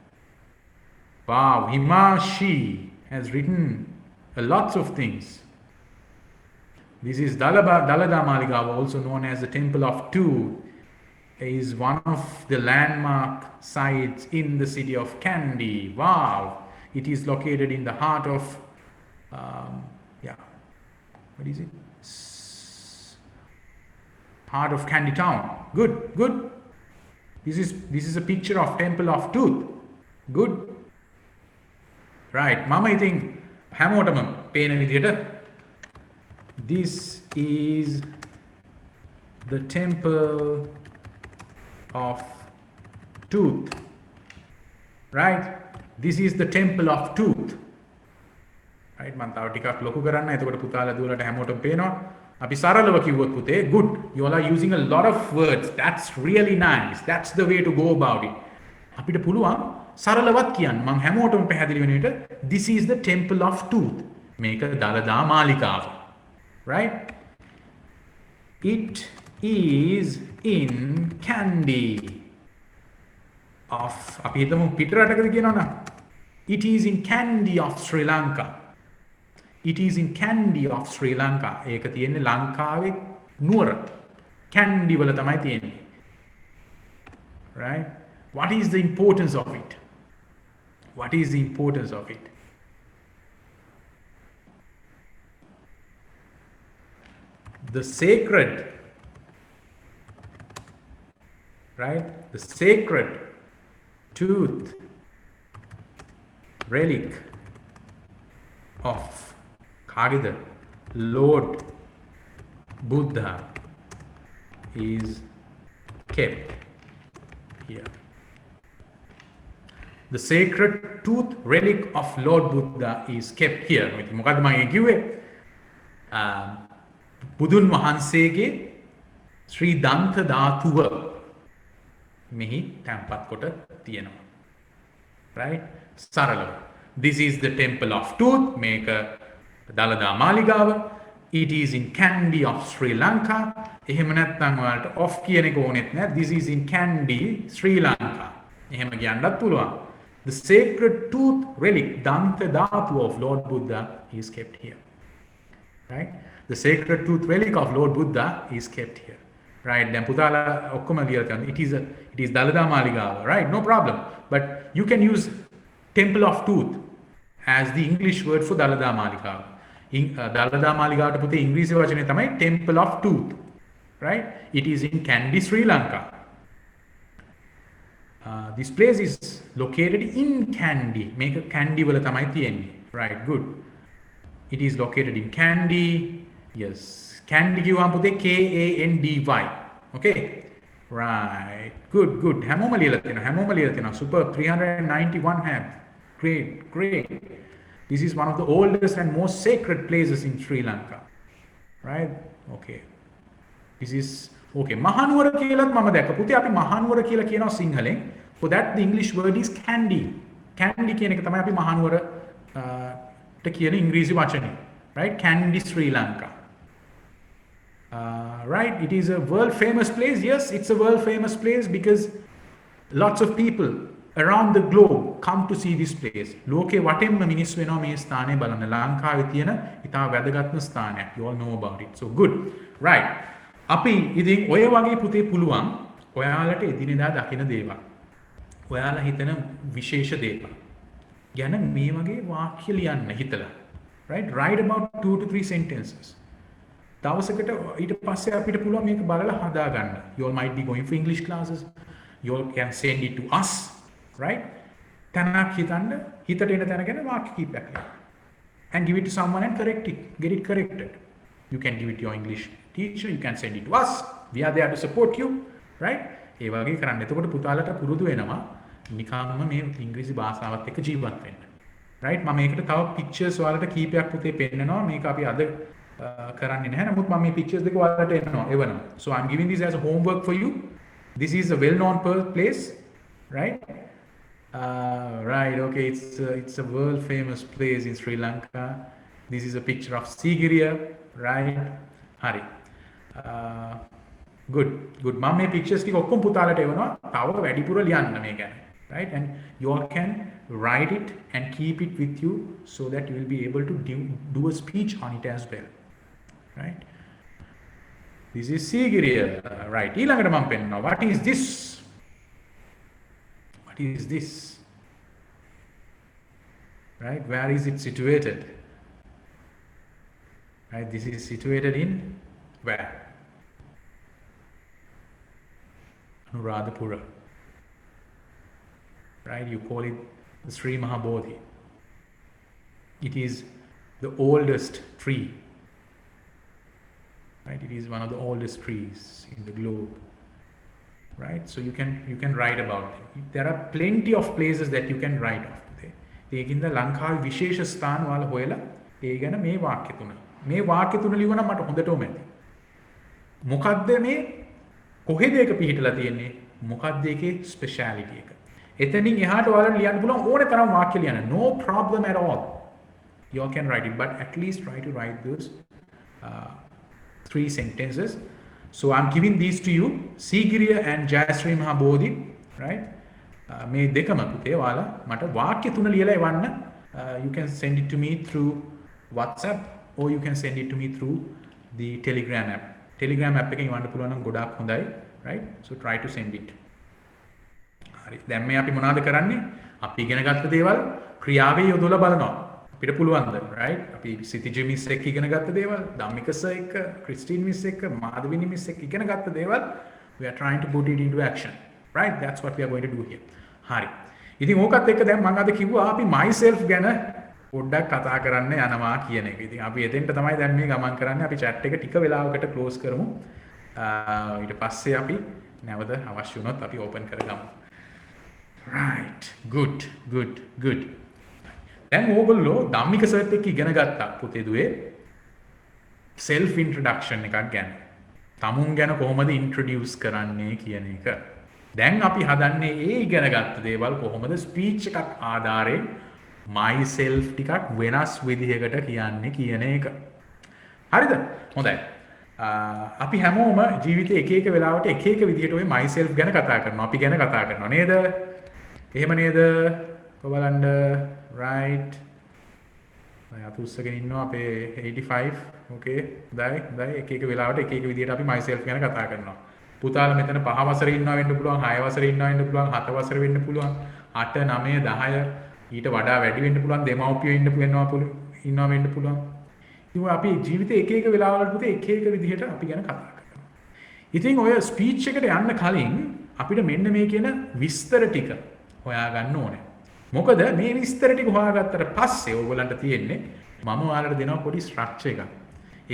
Wow, Himashi has written a lots of things. This is Dalada Maligawa, also known as the Temple of Tooth, is one of the landmark sites in the city of Kandy. Wow. It is located in the heart of, what is it? Heart of Kandy town. Good, good. This is a picture of Temple of Tooth. Good. Right. Mama, I think හැමෝටම පේන විදියට this is the Temple of Tooth. Right? This is the Temple of Tooth. Right? මම තව ටිකක් ලොකු කරන්න. එතකොට පුතාලා දුවලට හැමෝටම පේනවා. අපි සරලව කිව්වොත් පුතේ good, you all are using a lot of words, that's really nice, that's the way to go about it. අපිට පුළුවන් සරලවත් කියන්න. මම හැමෝටම පැහැදිලි වෙන විදිහට this is the temple of tooth. මේක Dalada Maligawa. Right? It is in Kandy of අපි හිතමු පිට රටකද කියනවා නම් it is in Kandy of Sri Lanka. It is in Kandy of Sri Lanka. ඒක තියෙන්නේ ලංකාවේ නුවර. Kandy වල තමයි තියෙන්නේ. Right? What is the importance of it? What is the importance of it? The sacred, right? The sacred tooth relic of Kagida, Lord Buddha, is kept here. The sacred tooth relic of Lord Buddha is kept here. මොකද්ද මම කිව්වේ? බුදුන් වහන්සේගේ ශ්‍රී දන්ත ධාතුව මෙහි තැන්පත් කොට තියෙනවා. Right? සරලව. This is the temple of tooth. මේක Dalada Maligawa. It is in Kandy of Sri Lanka. එහෙම නැත්නම් ඔයාලට off කියන එක ඕනෙත් නෑ. This is in Kandy, Sri Lanka. එහෙම කියන්නත් පුළුවන්. The sacred tooth relic, Danta Dhatu of Lord Buddha is kept here. Right? The sacred tooth relic of Lord Buddha is kept here. Right? Then putala okkoma liyala it is Dalada Maligava. Right? No problem. But you can use temple of tooth as the English word for Dalada Maligava. Dalada Maligava puthe English vachane thamai temple of tooth. Right? It is in Kandy, Sri Lanka. This place is located in Kandy. Make a Kandy wala thamai tiyenne. Right? Good. It is located in Kandy. Yes. Kandy kiwam puthe K-A-N-D-Y. Okay. Right. Good. Good. Hamoma liyala thena. Super. 391 have. Great. This is one of the oldest and most sacred places in Sri Lanka. Right? Okay. This is okay. Mahanuwara කියලාත් මම දැක්ක. පුතේ අපි මහනුවර කියලා කියනවා සිංහලෙන්. For that the English word is Kandy. Kandy කියන එක තමයි අපි මහනුවර ට කියන ඉංග්‍රීසි වචනේ. Right? Kandy, Sri Lanka. Right? It is a world famous place. Yes, it's a world famous place because lots of people around the globe come to see this place. ලෝකේ වටෙන්ම මිනිස්සු වෙනවා මේ ස්ථානය බලන්න. ලංකාවේ තියෙන ඉතා වැදගත්ම ස්ථානයක්. You all know about it. So good. Right. අපි ඉතින් ඔය වගේ පුතේ පුළුවන් ඔයාලට එදිනෙදා දකින දේවල්. ඔයාලා හිතන විශේෂ දේවල්. ගැන මේ වගේ වාක්‍ය ලියන්න හිතලා. Right? Write about 2 to 3 sentences. දවසකට ඊට පස්සේ අපිට පුළුවන් මේක බලලා හදා ගන්න. You all might be going for English classes. You all can send it to us. Right? තැනක් හිතන්න හිතට එන තැන ගැන වාක්‍ය කීපයක් ලියන්න. And give it to someone and correct it. Get it corrected. You can give it to your English teacher. You can send it to us. We are there to support you. Right? ඒ වගේ කරන්න. එතකොට පුතාලට පුරුදු වෙනවා නිකම්ම මේ ඉංග්‍රීසි භාෂාවත් එක්ක ජීවත් වෙන්න. Right? මම මේකට තව pictures ඔයාලට කීපයක් පුතේ පෙන්නනවා. මේක අපි අද කරන්නේ නැහැ. නමුත් මම මේ pictures දෙක ඔයාලට එවනවා. So I'm giving this as a homework for you. This is a well-known place. Right? Right. Okay. It's a world-famous place in Sri Lanka. This is a picture of Sigiriya. Right? Hari. Good. මම මේ pictures ටික ඔක්කොම පුතාලට එවනවා. තව වැඩිපුර ලියන්න මේ ගැන. Right? And you all can write it and keep it with you so that you will be able to do a speech on it as well. Right? This is Sigiriya. Right. ඊළඟට මම පෙන්නනවා. What is this? What is this? Right? Where is it situated? Right? This is situated in where? Anuradhapura. Right? You call it the Sri Mahabodhi. It is the oldest tree. Right? It is one of the oldest trees in the globe. Right? So you can write about it. There are plenty of places that you can write off. ඒකින්ද ලංකාවේ විශේෂ ස්ථාන වල හොයලා ඒ ගැන මේ වාක්‍ය තුන ලියුවා නම් මට හොඳටම ඇති. මොකද්ද මේ කොහෙද ඒක පිහිටලා තියෙන්නේ? මොකද්ද ඒකේ ස්පෙෂාලිටි එක? එතනින් එහාට ඔයාලට ලියන්න පුළුවන් ඕනේ තරම් වාක්‍ය ලියන්න. No problem at all. You all can write it, but at least try to write those 3 sentences. So I'm giving these to you, Sigiriya and Jayashree Mahabodhi, right? මේ දෙකම පුතේ ඔයාලා මට වාක්‍ය 3 ලියලා එවන්න. You can send it to me through WhatsApp or you can send it to me through the Telegram app. Telegram app එකෙන් එවන්න පුළුවන් නම් ගොඩාක් හොඳයි, right? So try to send it. හරි. දැන් මේ අපි මොනවද කරන්නේ? අපි ඉගෙන ගත්ත දේවල් ක්‍රියාවේ යොදලා බලනවා. අපිට පුළුවන්ද, right? අපි සිතිජි මිස් එක්ක ඉගෙන ගත්ත දේවල්, ධම්මික සර් එක්ක, ක්‍රිස්ටින් මිස් එක්ක, මාධවිනි මිස් එක්ක ඉගෙන ගත්ත දේවල් we are trying to put it into action, right? That's what we are going to do here. හරි. ඉතින් ඕකත් එක්ක දැන් මම අද කිව්වා අපි myself ගැන පොඩ්ඩක් කතා කරන්න යනවා කියන එක. ඉතින් අපි එතෙන්ට තමයි දැන් මේ ගමන් කරන්නේ. අපි chat එක ටික වෙලාවකට close කරමු. ඊට පස්සේ අපි නැවත අවශ්‍ය වුණොත් අපි open කරගමු. Right. Good. දැන් ඕගොල්ලෝ ධම්මික සර්ත් එක්ක ඉගෙන ගත්තා පුතේ දුවේ self introduction එකක් ගැන. තමුන් ගැන කොහොමද introduce කරන්නේ කියන එක. දැන් අපි හදන්නේ ඒ ඉගෙන ගත්ත දේවල් කොහොමද ස්පීච් එකක් ආධාරයෙන් myself ටිකක් වෙනස් විදිහකට කියන්නේ කියන එක. හරිද? හොඳයි. අපි හැමෝම ජීවිතේ එක එක වෙලාවට එක එක විදිහට ওই myself ගැන කතා කරනවා. අපි ගැන කතා කරනවා නේද? එහෙම නේද? ඔයාලන්ට right. අපි උස්සගෙන ඉන්නවා අපේ 85. okay. හොඳයි. එක එක වෙලාවට එක එක විදිහට අපි myself ගැන කතා කරනවා. පුතාලා මෙතන 5 වසරේ ඉන්නවා වෙන්න පුළුවන්, 6 වසරේ ඉන්නවා වෙන්න පුළුවන්, 7 වසරේ වෙන්න පුළුවන්, 8 9 10 ඊට වඩා වැඩි වෙන්න පුළුවන්, දෙමව්පියෝ ඉන්නවා වෙන්න පුළුවන්. ඉතින් අපි ජීවිතේ එක එක වෙලාවලට පුතේ එක එක විදිහට අපි ගැන කතා කරනවා. ඉතින් ඔය ස්පීච් එකට යන්න කලින් අපිට මෙන්න මේ කියන විස්තර ටික හොයාගන්න ඕනේ. මොකද මේ විස්තර ටික හොයාගත්තට පස්සේ ඕගොල්ලන්ට තියෙන්නේ මම ඔයාලට දෙනවා පොඩි ස්ට්‍රක්චර් එකක්.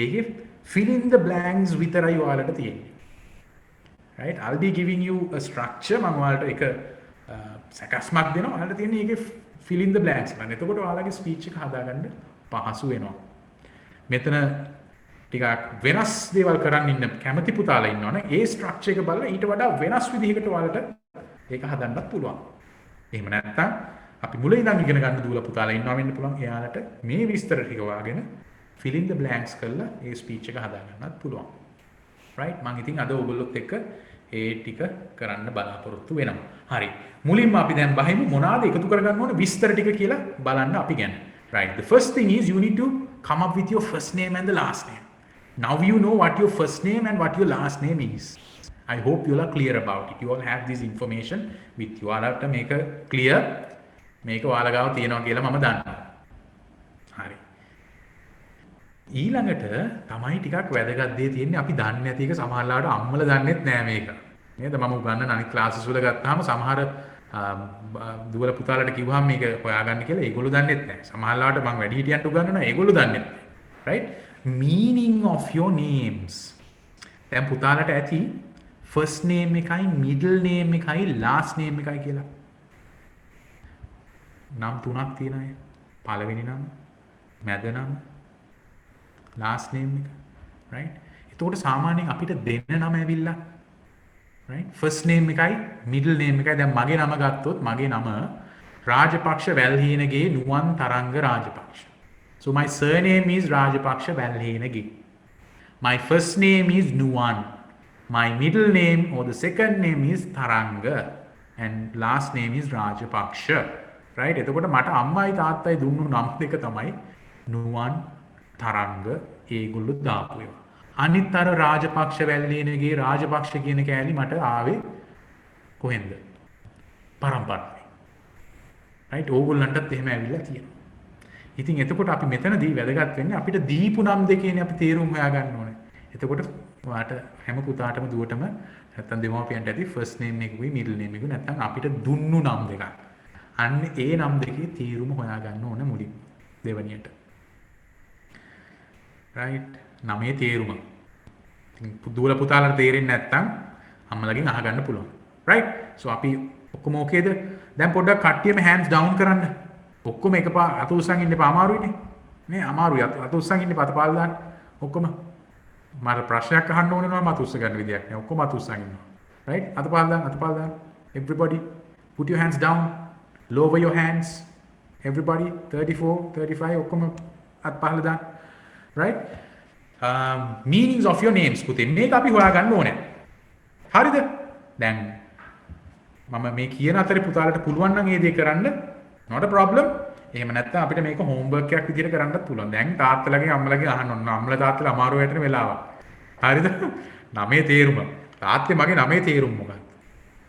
ඒකේ fill in the blanks විතරයි ඔයාලට තියෙන්නේ. Right? I'll be giving you a structure. මම ඔයාලට එක සැකස්මක් දෙනවා. ඔයාලට තියෙන්නේ ඒකේ fill in the blanks ගන්න. එතකොට ඔයාලගේ ස්පීච් එක හදාගන්න පහසු වෙනවා. මෙතන ටිකක් වෙනස් දේවල් කරන්න ඉන්න කැමති පුතාලා ඉන්නවනේ ඒ ස්ට්‍රක්චර් එක බලලා ඊට වඩා වෙනස් විදිහකට ඔයාලට ඒක හදන්නත් පුළුවන්. එහෙම නැත්නම් අපි මුලින් ඉඳන් ඉගෙන ගන්න දුවලා පුතාලා ඉන්නවා වෙන්න පුළුවන්. එයාලට මේ විස්තර ටික හොයාගෙන fill in the blanks කරලා ඒ ස්පීච් එක හදාගන්නත් පුළුවන්. right? මම ඉතින් අද ඔයගොල්ලොත් එක්ක ඒ ටික කරන්න බලාපොරොත්තු වෙනවා. හරි. මුලින්ම අපි දැන් බහිමු මොනවාද එකතු කරගන්න ඕන විස්තර ටික කියලා බලන්න අපි ගැන. right? The first thing is you need to come up with your first name and the last name. Now you know what your first name and what your last name is. I hope you all are clear about it. You all have this information with you. ඔයාලට මේක clear මේක ඔයාලා ගාව තියෙනවා කියලා මම දන්නවා. හරි. ඊළඟට තමයි ටිකක් වැදගත් දේ තියෙන්නේ අපි දන්නේ නැති එක සමහරවිට අම්මලා දන්නෙත් නෑ මේක. නේද? මම උගන්වන අනිත් ක්ලාසස් වල ගත්තාම සමහර දුවල පුතාලට කිව්වහම මේක හොයාගන්න කියලා ඒගොල්ලෝ දන්නෙත් නෑ. සමහරවිට මම වැඩිහිටියන්ට උගන්වනවා ඒගොල්ලෝ දන්නෙත් නෑ. right? Meaning of your names. දැන් පුතාලට ඇති first name එකයි middle name එකයි last name එකයි කියලා. නම් තුනක් තියෙන අය. පළවෙනි නම, මැද නම, last name එක. right? එතකොට සාමාන්‍යයෙන් අපිට දෙන්න නම ඇවිල්ලා right? first name එකයි middle name එකයි. දැන් මගේ නම ගත්තොත් මගේ නම රාජපක්ෂ වැල්හීනගේ නුවන් තරංග Rajapaksa. So my surname is Rajapaksha Valhenage. My first name is Nuwan. My middle name or the second name is Taranga. And last name is Rajapaksha. Right? එතකොට මට අම්මයි තාත්තයි දුන්නු නම් දෙක තමයි නුවන් තරංග ඒගොල්ලෝ දාපු ඒවා. අනිත් අර රාජපක්ෂ වැල්ලේනගේ රාජපක්ෂ කියන කෑලි මට ආවේ කොහෙන්ද? පරම්පරාවෙන්. right? ඕගොල්ලන්ටත් එහෙම ඇවිල්ලා තියෙනවා. ඉතින් එතකොට අපි මෙතනදී වැදගත් වෙන්නේ අපිට දීපු නම් දෙකේනේ අපි තේරුම් හොයාගන්න ඕනේ. එතකොට ඔයාට හැම පුතාටම දුවටම නැත්තම් දෙමව්පියන්ට ඇති first name එකකුයි middle name එකකුයි නැත්තම් අපිට දුන්නු නම් දෙකක්. අන්න ඒ නම් දෙකේ තේරුම හොයාගන්න ඕන මුලින් දෙවනියට. right? නමේ තේරුම. ඉතින් දුවල පුතාලට තේරෙන්නේ නැත්තම් අම්මලාගෙන් අහගන්න පුළුවන්. right? so අපි ඔක්කොම ඕකේද? දැන් පොඩ්ඩක් කට්ටියම hands down කරන්න. ඔක්කොම එකපාර අත උස්සන් ඉන්න එපා අමාරුයිනේ. නේ අමාරුයි අත උස්සන් ඉන්න එපා අත පාල් දාන්න. ඔක්කොම මට ප්‍රශ්නයක් අහන්න ඕන නම් මත උස්ස ගන්න විදියක් නෑ. ඔක්කොම මත උස්සන් ඉන්නවා. right? අතපහල දාන්න. Everybody put your hands down. Lower your hands. Everybody 34, 35 ඔක්කොම අතපහල දාන්න. right? Meanings of your names පුතේ. මේක අපි හොයාගන්න ඕනේ. හරිද? දැන් මම මේ කියන අතරේ පුතාලට පුළුවන් නම් ඒ දේ කරන්න not a problem. එහෙම නැත්නම් අපිට මේක homework එකක් විදිහට කරන්නත් පුළුවන්. දැන් තාත්තලාගෙන් අම්මලාගෙන් අහන්න ඕන. අම්මලා තාත්තලා අමාරු වැටෙන වෙලාවක්. හරිද? නමේ තේරුම. තාත්තේ මගේ නමේ තේරුම මොකක්ද?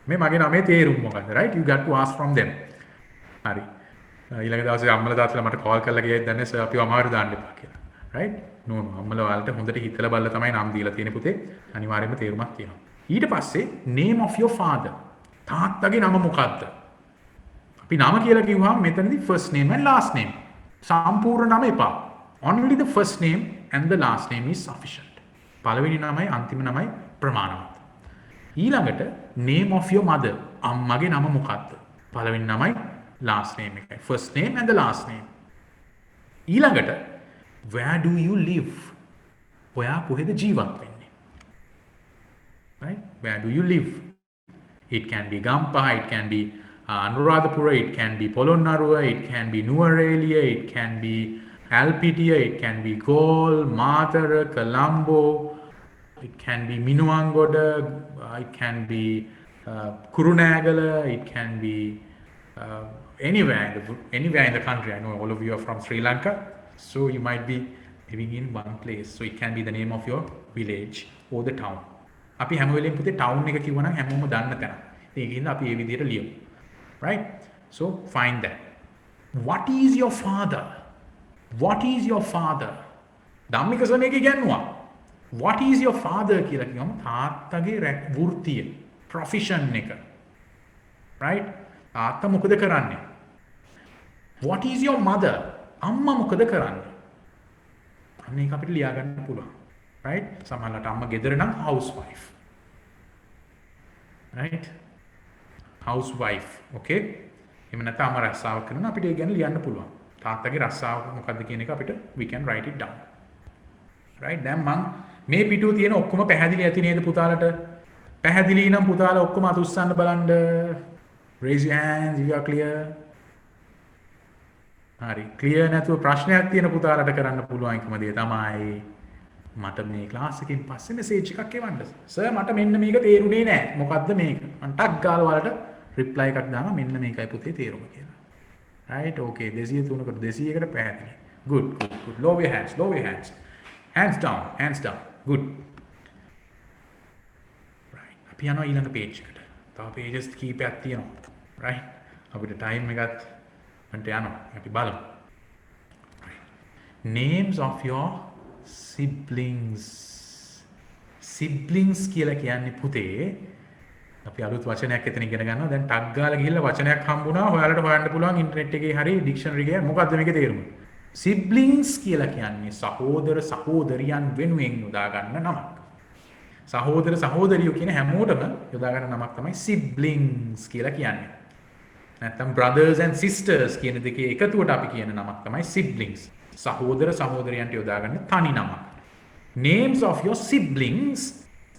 මේ මගේ නමේ තේරුම මොකක්ද? right? You got to ask from them. හරි. ඊළඟ දවසේ අම්මලා තාත්තලා මට call කරලා ගියයිද දන්නේ සර් අපිව අමාරු දාන්න එපා කියලා. right? no අම්මලා ඔයාලට හොඳට හිතලා බලලා තමයි නම් දීලා තියෙන්නේ පුතේ. අනිවාර්යයෙන්ම තේරුමක් තියෙනවා. ඊට පස්සේ name of your father. තාත්තගේ නම මොකක්ද? අපි නම කියලා කිව්වහම මෙතනදී first name and last name. සම්පූර්ණ නම එපා. Only the first name and the last name is sufficient. පළවෙනි නමයි අන්තිම නමයි ප්‍රමාණවත්. ඊළඟට name of your mother. අම්මගේ නම මොකක්ද? පළවෙනි නමයි last name එකයි. First name and the last name. ඊළඟට where do you live? ඔයා කොහෙද ජීවත් වෙන්නේ? right? Where do you live? It can be Gampaha, it can be Anuradhapura, it can be Polonnaruwa, it can be Nuwara, it can be Alpitiya, it can be Galle, Matara, Colombo, it can be Minuwangoda, it can be Kurunegala, it can be anywhere in the country. I know all of you are from Sri Lanka, so you might be living in one place. So it can be the name of your village or the town. අපි හැම වෙලෙම පුතේ town එක කිව්වනම් හැමෝම දන්න තැන. ඒකින්ද අපි මේ විදිහට ලියමු. right? So find that. What is your father? What is your father? Dhammika සමයේ කියනවා. What is your father කියලා කියවම තාත්තගේ වෘත්තිය, profession එක. right? තාත්තා මොකද කරන්නේ? What is your mother? අම්මා මොකද කරන්නේ? අන්න ඒක අපිට ලියා ගන්න පුළුවන්. right? සමහරවිට අම්මා ගෙදර නම් housewife. right? housewife. okay? එහෙම නැත්නම් අම්මා රස්සාව කරනවා අපිට ඒ ගැන ලියන්න පුළුවන්. තාත්තගේ රස්සාව මොකද්ද කියන එක අපිට we can write it down. right? දැන් මං මේ පිටුව තියෙන ඔක්කොම පැහැදිලි ඇති නේද පුතාලට? පැහැදිලි නම් පුතාලා ඔක්කොම අත උස්සන්න බලන්න. raise your hands if you are clear. හරි. clear නැතුව ප්‍රශ්නයක් තියෙන පුතාලට කරන්න පුළුවන් එකම දේ තමයි මට මේ ක්ලාස් එකෙන් පස්සේ මෙසේජ් එකක් එවන්න. සර් මට මෙන්න මේක තේරුනේ නෑ. මොකද්ද මේක? මම ටක් ගාලා ඔයාලට රිප්ලයි එකක් දානවා මෙන්න මේකයි පුතේ තේරුම කියලා. right? okay 203කට 200කට පැහැදිලි. good. lower your hands. hands down. good. right. අපි යනවා ඊළඟ page එකට. තව pages කීපයක් තියෙනවා. right? අපිට time එකත් මන්ට යනවා. අපි බලමු. names of your siblings කියලා කියන්නේ පුතේ අපි අලුත් වචනයක් එතන ඉගෙන ගන්නවා. දැන් ටග් ගාලා ගිහිල්ලා වචනයක් හම්බුණා. ඔයාලට හොයන්න පුළුවන් ඉන්ටර්නෙට් එකේ හරි ඩික්ෂනරි එකේ මොකද්ද මේකේ තේරුම? siblings කියලා කියන්නේ සහෝදර සහෝදරියන් වෙනුවෙන් යොදා ගන්න නමක්. සහෝදර සහෝදරියෝ කියන හැමෝටම යොදා ගන්න නමක් තමයි siblings කියලා කියන්නේ. නැත්නම් brothers and sisters කියන දෙකේ එකතුවට අපි කියන නමක් තමයි siblings. සහෝදර සහෝදරයන්ට යොදා ගන්න තනි නමක්. names of your siblings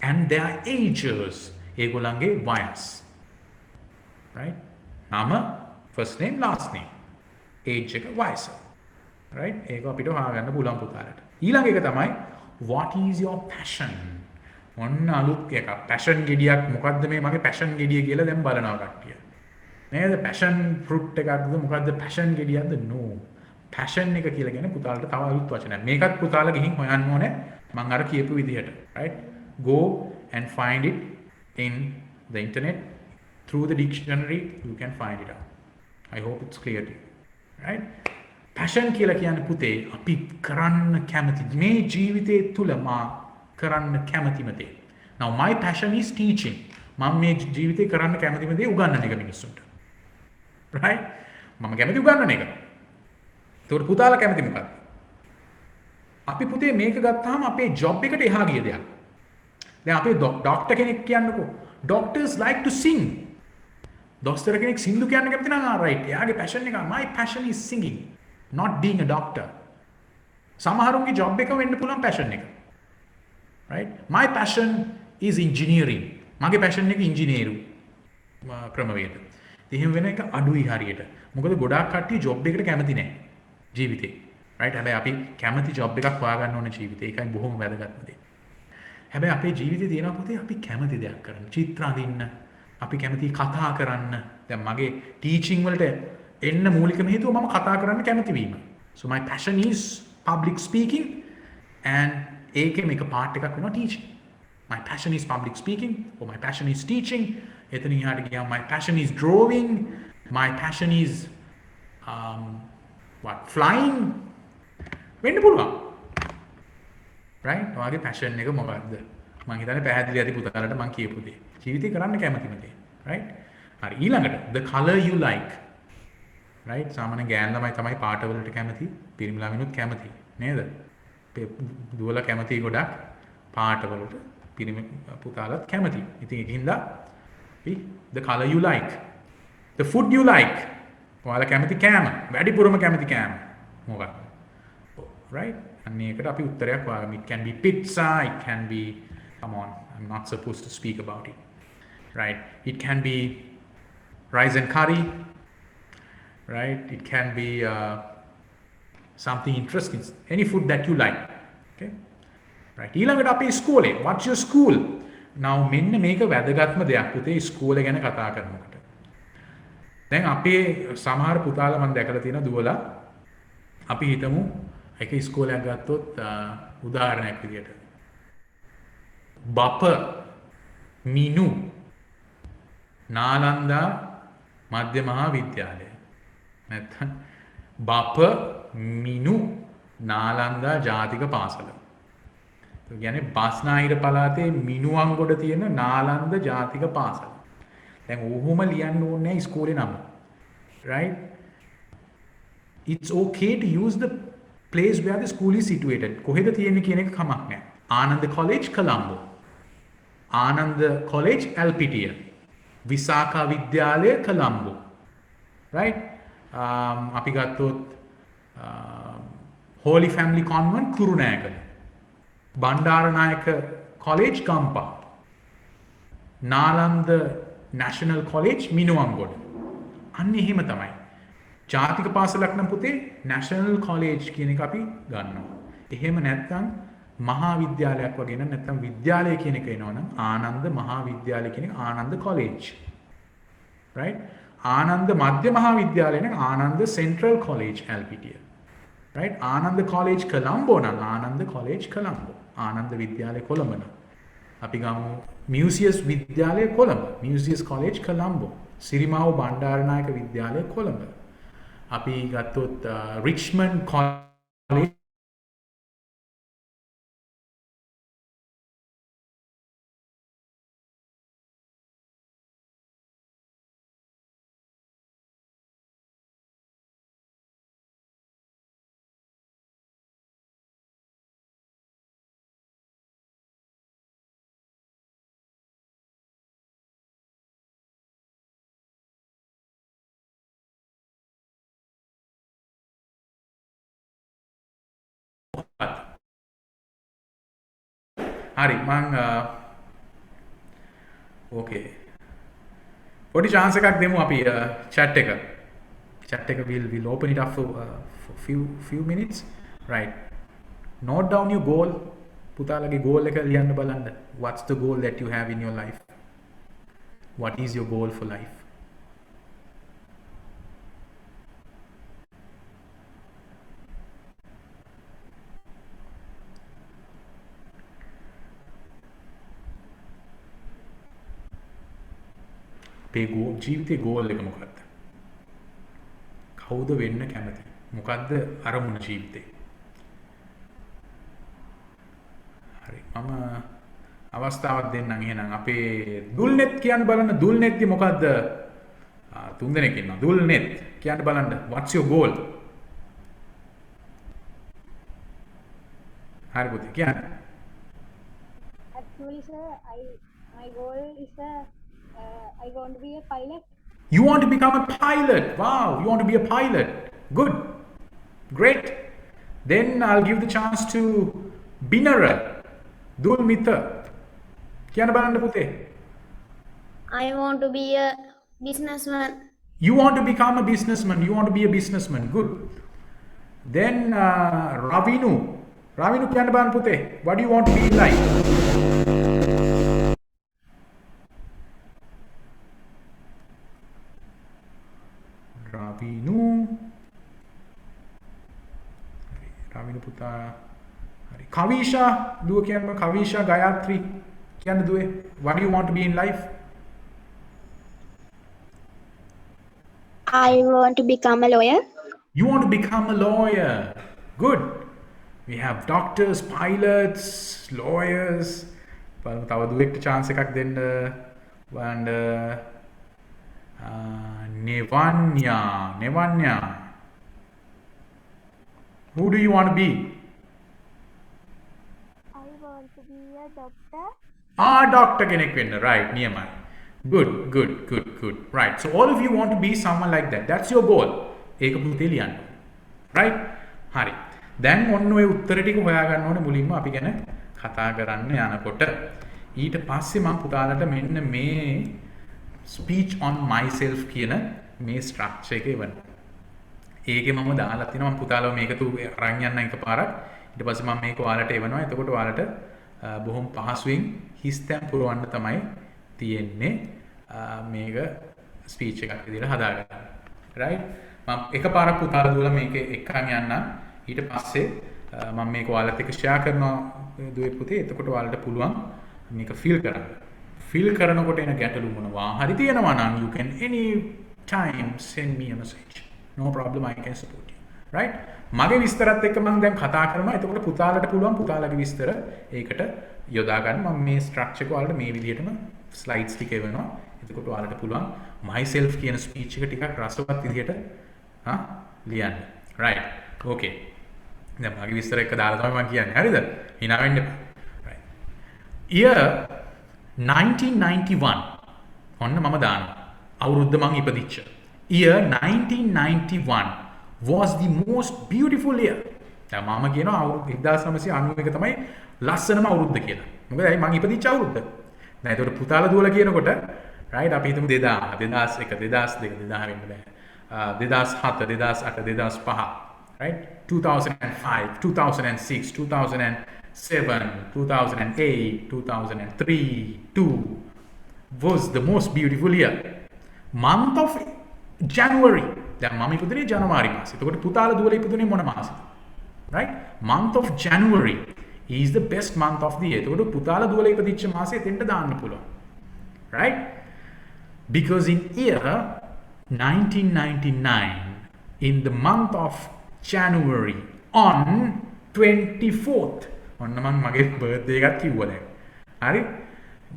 and their ages. ඒගොල්ලන්ගේ වයස්. right? නම first name last name. age එක වයස. right? ඒක අපිට හොයාගන්න පුළුවන් පුතාලට. ඊළඟ එක තමයි what is your passion? ඔන්න අලුත් එකක්. passion ගෙඩියක් මොකද්ද මේ මගේ passion ගෙඩිය කියලා දැන් බලනවා කට්ටිය. නේද? passion fruit එකක්ද මොකද්ද passion ගෙඩියක්ද? no. passion එක කියලා කියන්නේ පුතාලට තව අලුත් වචනයක්. මේකත් පුතාලා ගිහින් හොයන්න ඕනේ. මම අර කියපු විදිහට. right? go and find it in the internet through the dictionary. You can find it out. I hope it's clear to you. right? passion කියලා කියන්නේ පුතේ අපි කරන්න කැමති මේ ජීවිතයේ තුල මා කරන්න කැමතිම දේ. now my passion is teaching. මම මේ ජීවිතේ කරන්න කැමතිම දේ උගන්වන එක මිනිස්සුන්ට. right? මම කැමති උගන්වන එක. ඒකට පුතාලා කැමති මොකක්ද? අපි පුතේ මේක ගත්තාම අපේ ජොබ් එකට එහා ගිය දෙයක්. දැන් අපේ ડોක්ටර් කෙනෙක් කියන්නකෝ. doctors like to sing. දොස්තර කෙනෙක් සින්දු කියන්න කැමති නම් right. එයාගේ passion එක my passion is singing, not being a doctor. සමහරුන්ගේ ජොබ් එක වෙන්න පුළුවන් passion එක. right? My passion is engineering. මගේ passion එක ඉංජිනේරු ක්‍රමවේද. එහෙම වෙන එක අඩුයි හරියට. මොකද ගොඩාක් කට්ටිය ජොබ් එකට කැමති නැහැ ජීවිතේ. right? හැබැයි අපි කැමති ජොබ් එකක් හොයාගන්න ඕනේ ජීවිතේ. ඒකයි බොහොම වැදගත්ම දේ. හැබැයි අපේ ජීවිතේ තියෙනවා පුතේ අපි කැමති දෙයක් කරන්න. චිත්‍ර අඳින්න, අපි කැමති කතා කරන්න. දැන් මගේ ටීචින් වලට එන්න මූලිකම හේතුව මම කතා කරන්න කැමති වීම. So my passion is public speaking and ඒකෙම එක part එකක් වෙනවා teaching. My passion is public speaking or my passion is teaching. එතන ඉහාට ගියාම my passion is drawing, my passion is flying. වෙන්න පුළුවන්. right? ඔයාගේ passion එක මොකක්ද? මම හිතන්නේ පැහැදිලි ඇති පුතාලට මම කියපු දේ. ජීවිතේ කරන්න කැමතිම දේ. right? හරි ඊළඟට the color you like. right? සාමාන්‍ය ගෑන් ළමයි තමයි පාට වලට කැමති, පිරිමි ළමයිනුත් කැමති නේද? දුවලා කැමති ගොඩක් පාට වලට, පිරිමි පුතාලත් කැමති. ඉතින් ඒකින්ද the color you like. The food you like. ඔයාලා කැමති කෑම, වැඩිපුරම කැමති කෑම මොකක්ද? right? අන්න ඒකට අපි උත්තරයක් හොයාගමු. It can be pizza, it can be, come on, I'm not supposed to speak about it. right? It can be rice and curry. right? It can be something interesting, any food that you like. okay? right? ඊළඟට අපේ ස්කෝලේ, what's your school? now මෙන්න මේක වැදගත්ම දෙයක් පුතේ ස්කෝලේ ගැන කතා කරනකොට. දැන් අපේ සමහර පුතාලා මම දැකලා තියෙනවා දුවලා අපි හිතමු එක ඉස්කෝලයක් ගත්තොත් උදාහරණයක් විදියට බප මිනු නාලන්දා මධ්‍ය මහා විද්‍යාලය නැත්නම් බප මිනු නාලන්දා ජාතික පාසල. ඒ කියන්නේ බස්නාහිර පළාතේ මිනුවන්ගොඩ තියෙන නාලන්ද ජාතික පාසල. දැන් ඔහොම ලියන්න ඕනේ ඉස්කෝලේ නම. right? It's okay to use the place where the school is situated. කොහෙද තියෙන්නේ කියන එක කමක් නැහැ. Ananda college Colombo. Ananda college Elpitiya. Visakha Vidyalaya Colombo. right? අපි ගත්තොත් Holy Family Convent Kurunegala. Bandaranaike college Gampaha. Nalanda National College Minuwangoda. අන්න එහෙම තමයි. ජාතික පාසලක් නම් පුතේ National College කියන එක අපි ගන්නවා. එහෙම නැත්නම් මහා විද්‍යාලයක් වගේ නම් නැත්නම් විද්‍යාලය කියන එක එනවනම් ආනන්ද මහා විද්‍යාලය කියන එක ආනන්ද College. right? ආනන්ද මධ්‍ය මහා විද්‍යාලය නම් Ananda Central College LPTය. right? Ananda College Colombo නම් ආනන්ද College කොළඹ. ආනන්ද විද්‍යාලය කොළඹ නම් අපි ගමු මියුසියස් විද්‍යාලය කොළඹ. මියුසියස් College කොළඹ. සිරිමාවෝ බණ්ඩාරනායක විද්‍යාලය කොළඹ. අපි ගත්තොත් රිච්මන්ඩ් කොලෙජ් හරි මං ඕකේ පොඩි chance එකක් දෙමු අපි chat එක we'll open it up for few minutes. right? note down your goal. පුතාලගේ goal එක ලියන්න බලන්න. what's the goal that you have in your life? what is your goal for life? ජීවිතේ ගෝල් එක මොකක්ද? කවුද වෙන්න කැමති? මොකක්ද අරමුණ ජීවිතේ? හරි මම අවස්ථාවක් දෙන්නම් එහෙනම් අපේ දුල්නෙත් කියන්න බලන්න. දුල්නෙත්දි මොකද්ද? තුන් දෙනෙක් ඉන්නවා. දුල්නෙත් කියන්න බලන්න. what's your goal? හරි පුතේ කියන්න. Actually sir, my goal is I want to be a pilot. You want to become a pilot? Wow, you want to be a pilot. Good. Great. Then I'll give the chance to Binara. දුල්මිත කියන්න බලන්න පුතේ. I want to be a businessman. You want to become a businessman. You want to be a businessman. Good. Then Ravinu. Ravinu කියන්න බලන්න පුතේ. What do you want to be like? Ravinu. Ravinu පුතා. හරි. Kavisha දුව කියන්න Kavisha Gayatri කියන්න දුවේ. What do you want to be in life? I want to become a lawyer. You want to become a lawyer. Good. We have doctors, pilots, lawyers. බලමු තව දුවෙක්ට chance එකක් දෙන්න. And Nevanya. Who do you want to be? I want to be a doctor. Doctor කෙනෙක් වෙන්න. Right, නියමයි. Good. Right. So all of you want to be someone like that. That's your goal. ඒක පුතේ ලියන්න. Right? හරි. දැන් ඔන්න ඔය උත්තර ටික හොයාගන්න ඕනේ මුලින්ම අපි ගැන කතා කරන්න යනකොට. ඊට පස්සේ මම පුතාලට මෙන්න මේ speech on myself කියන මේ structure එක එවන්න. ඒකේ මම දාලා තිනවා මම පුතාලව මේක තු අරන් යන්න එකපාරක්. ඊට පස්සේ මම මේක ඔයාලට එවනවා. එතකොට ඔයාලට බොහොම පහසුවෙන් හිස්තැන් පුරවන්න තමයි තියෙන්නේ මේක ස්පීච් එකක් විදිහට හදාගන්න. right? මම එකපාරක් පුතාලා දුවලා මේක එක්කන් යන්නම්. ඊට පස්සේ මම මේක ඔයාලත් එක්ක ෂෙයා කරනවා දුවේ පුතේ. එතකොට ඔයාලට පුළුවන් මේක ෆීල් කරන්න. ෆීල් කරනකොට එන ගැටලු මොනවා හරි තියෙනවා නම් you can any time send me a message. No problem, I can support you. Right? මගේ විස්තරත් එක්ක මම දැන් කතා කරනවා. එතකොට පුතාලට පුළුවන් පුතාලගේ විස්තර ඒකට යොදා ගන්න. මම මේ ස්ට්‍රක්චර් එක ඔයාලට මේ විදිහටම ස්ලයිඩ්ස් ටික එවනවා. එතකොට ඔයාලට පුළුවන් myself කියන ස්පීච් එක ටිකක් රසවත් විදිහට ලියන්න. right? okay. දැන් මගේ විස්තර එක දාලා තමයි මම කියන්නේ. හරිද? hina වෙන්න එපා. right. year 1991 ඔන්න මම දානවා. අවුරුද්ද මං ඉපදිච්ච. year 1991 was the most beautiful year. දැන් මම කියනවා අවුරුදු 1991 තමයි ලස්සනම අවුරුද්ද කියලා. මොකද ඇයි මං ඉපදිච්ච අවුරුද්ද. දැන් ඒකට පුතාලා දුවලා කියනකොට right අපි හිතමු 2000 2001 2002 2000 වෙන්න බෑ. 2007 2008 2005 right 2005 2006 2007 2008 2003 2 was the most beautiful year. month of January. දැන් මම ඉපදුනේ ජනවාරි මාසෙ. එතකොට පුතාලා දුවලා ඉපදුනේ මොන මාසෙද? right? month of January is the best month of the year. එතකොට පුතාලා දුවලා ඉපදිච්ච මාසෙ එතෙන්ට දාන්න පුළුවන්. right? because in year 1999 in the month of January on 24th ඔන්න මම මගේ බර්ත්ඩේ එකක් කිව්වා දැන්. හරි?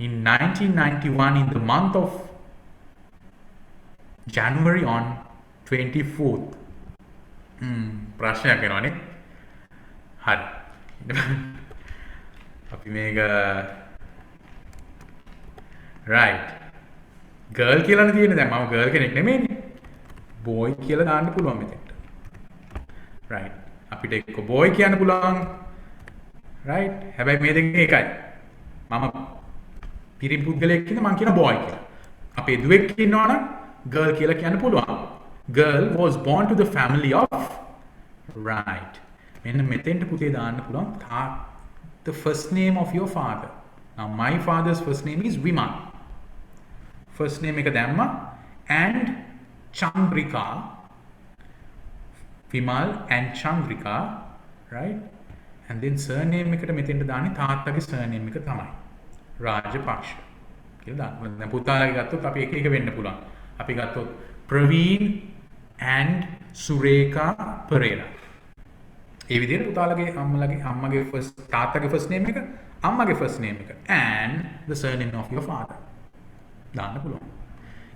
in 1991 in the month of January on 24th. ප්‍රශ්නයක් එනවනේ. හරි. අපි මේක right. girl කියලානේ තියෙන්නේ. දැන් මම girl කෙනෙක් නෙමෙයිනේ. boy කියලා දාන්න පුළුවන් මෙතෙන්ට. right. අපිට එක්ක boy කියන්න පුළුවන්. right. හැබැයි මේ දෙකේ එකයි. මම පිරිමි පුද්ගලයෙක් ඉන්න මම කියන boy කියලා. අපේ දුවෙක් ඉන්නවනම් girl කියලා කියන්න පුළුවන්. girl was born to the family of right. මෙන්න මෙතෙන්ට පුතේ දාන්න පුළුවන් the first name of your father. now my father's first name is Vimal. first name එක දැම්මා and Chandrika. Vimal and Chandrika, right? and then surname එකට මෙතෙන්ට දාන්නේ තාත්තගේ surname එක තමයි Rajapaksa කියලා දාන්න. දැන් පුතාලගේ ගත්තොත් අපි එක එක වෙන්න පුළුවන්. අපි ගත්තොත් Praveen and Sureka Pereira. ඒ විදිහට පුතාලගේ අම්මගේ first තාත්තගේ first name එක අම්මගේ first name එක and the surname of your father දාන්න පුළුවන්.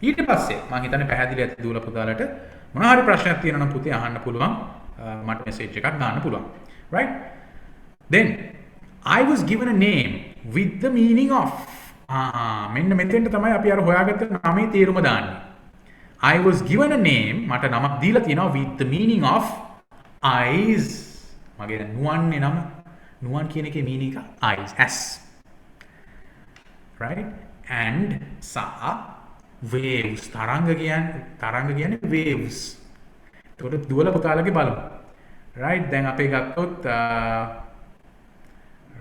ඊට පස්සේ මම හිතන්නේ පැහැදිලි ඇති දුවලා පුතාලට මොනවා හරි ප්‍රශ්නයක් තියෙනවා නම් පුතේ අහන්න පුළුවන්. මට මෙසේජ් එකක් දාන්න පුළුවන්. right? then I was given a name with the meaning of මෙන්න මෙතෙන්ට තමයි අපි අර හොයාගත්ත නමේ තේරුම දාන්නේ. I was given a name මට නමක් දීලා තියෙනවා with the meaning of eyes. මගේ නුවන්නේ නම නුවන් කියන එකේ meaning එක eyes, as. Right? And සහ waves. තරංග කියන්නේ waves. එතකොට දුවල පුතාලගේ බලමු. Right? දැන් අපේ ගත්තොත්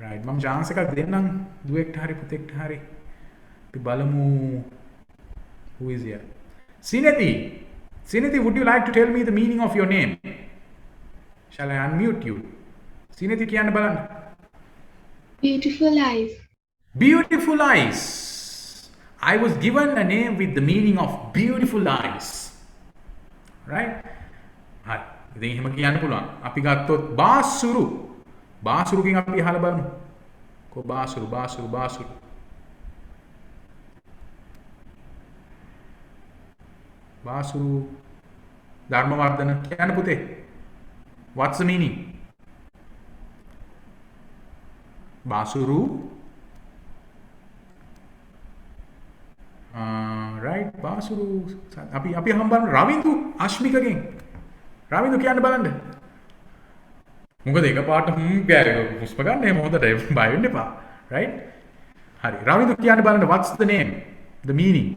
right මම chance එකක් දෙන්නම් දුවෙක්ට හරි පුතෙක්ට හරි. අපි බලමු who is here. Sinethi, would you like to tell me the meaning of your name? Shall I unmute you? Sinethi කියන්න බලන්න. Beautiful eyes. Beautiful eyes. I was given a name with the meaning of beautiful eyes. Right? හරි. ඉතින් එහෙම කියන්න පුළුවන්. අපි ගත්තොත් බාසුරු. බාසුරුකින් අපි අහලා බලමු. කො බාසුරු. බාසුරු ධර්මවර්ධන කියන්න පුතේ. What's the meaning? බාසුරු. Right, බාසුරු. අපි හම්බන්න රවින්දු අශ්මිකගෙන්. රවින්දු කියන්න බලන්න. මොකද එකපාරට හුස්ම ගන්න එහෙම හොඳට බය වෙන්න එපා. Right? හරි. රවින්දු කියන්න බලන්න what's the name? The meaning?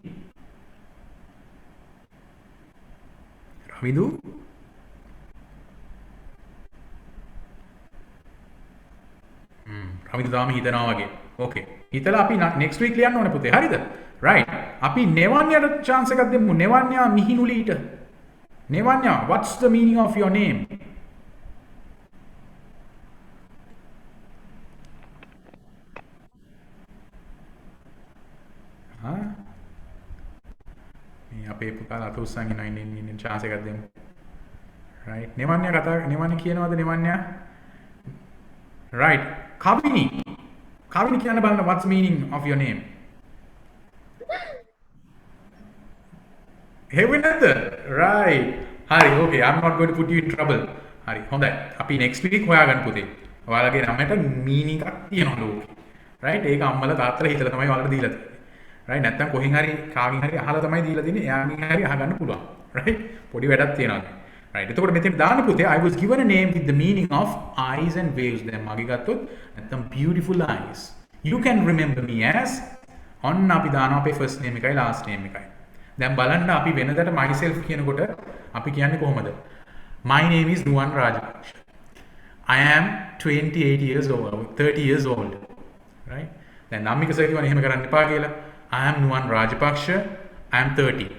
Ravindu Ravindu තාම හිතනවා වගේ. ඕකේ. හිතලා අපි next week ලියන්න ඕනේ පුතේ. හරිද? Right. අපි නෙවන්‍යයට chance එකක් දෙමු. නෙවන්‍යා මිහිනුලීට. නෙවන්‍යා, what's the meaning of your name? මේ අපේ පුතාලා අත උස්සන් ඉන්න chance එකක් දෙමු. Right. නෙවන්‍යා කියනවාද නෙවන්‍යා? Right. Kavini කියන්න බලන්න what's the meaning of your name? හෙවෙන්නේ නැද්ද? Right. හරි. Okay. I'm not going to put you in trouble. හරි. හොඳයි. අපි next week හොයාගන්න පුතේ. ඔයාලගේ නමට meaning එකක් තියෙනවා ලෝකේ. Right. ඒක අම්මලා තාත්තලා හිතලා තමයි ඔයාලට දීලා තියෙන්නේ. Right. නැත්තම් කොහෙන් හරි කාගෙන් හරි අහලා තමයි දීලා තියෙන්නේ. එයාගෙන් හරි අහගන්න පුළුවන්. Right. පොඩි වැඩක් තියෙනවා. Right. එතකොට මෙතන දාන්න පුතේ I was given a name with the meaning of eyes and waves. දැන් මගේ ගත්තොත් නැත්තම් beautiful eyes. You can remember me as ඔන්න අපි දානවා අපේ first name එකයි last name එකයි. දැන් බලන්න අපි වෙනදට myself කියනකොට අපි කියන්නේ කොහොමද? My name is Nuwan Rajapaksa. I am 28 years old, 30 years old. Right? දැන් නම්මික සර් කියවනේ එහෙම කරන්න එපා කියලා. I am Nuwan Rajapaksa. I am 30.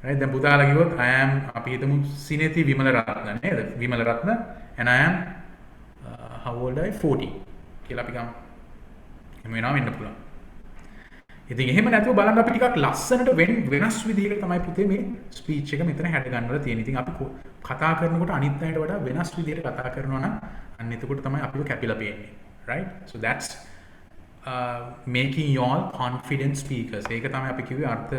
Right? දැන් පුතාලා කිව්වොත් I am අපි හිතමු Sinethi Wimalaratna නේද? Wimalaratna and I am how old I 40 කියලා අපි ගමු. එහෙම වෙනවා වෙන්න පුළුවන්. ඉතින් එහෙම නැතුව බලන්න අපි ටිකක් ලස්සනට වෙනස් විදිහකට තමයි පුතේ මේ ස්පීච් එක මෙතන හැඩ ගන්නවලා තියෙන්නේ. ඉතින් අපි කතා කරනකොට අනිත් අයට වඩා වෙනස් විදිහට කතා කරනවා නම් අන්න එතකොට තමයි අපිව කැපිලා පේන්නේ. Right? So that's making you all confident speakers. ඒක තමයි අපි කිව්වේ අර්ථ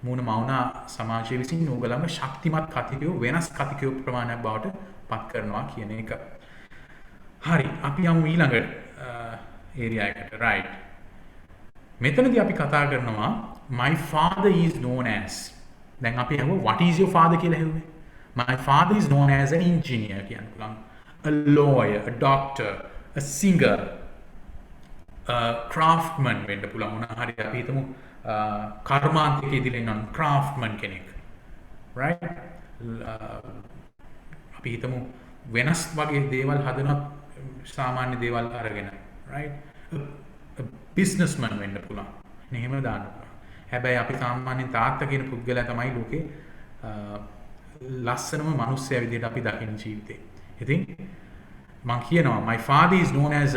මූණ මවුනා සමාජයේ විසින් ඕගලම ශක්තිමත් කතිකයෝ වෙනස් කතිකයෝ ප්‍රමාණයක් බවට පත් කරනවා කියන එක. හරි. අපි යමු ඊළඟ ඒරියා එකට. Right. මෙතනදී අපි කතා කරනවා my father is known as. දැන් අපි අහුව what is your father කියලා හෙව්වේ. My father is known as an engineer කියන්න පුළුවන්. A lawyer, a doctor, a singer, a craftsman වෙන්න පුළුවන්. මොනවා හරි අපි හිතමු කර්මාන්තයේ ඉදිරිය ඉන්න craftsman කෙනෙක්. Right? අපි හිතමු වෙනස් වගේ දේවල් හදන සාමාන්‍ය දේවල් අරගෙන. Right? A businessman වෙන්න පුළුවන්. එහෙම දාන්න පුළුවන්. හැබැයි අපි සාමාන්‍යයෙන් තාත්තා කියන පුද්ගලයා තමයි ලෝකේ ලස්සනම මිනිස්සයා විදිහට අපි දකින ජීවිතේ. ඉතින් මම කියනවා my father is known as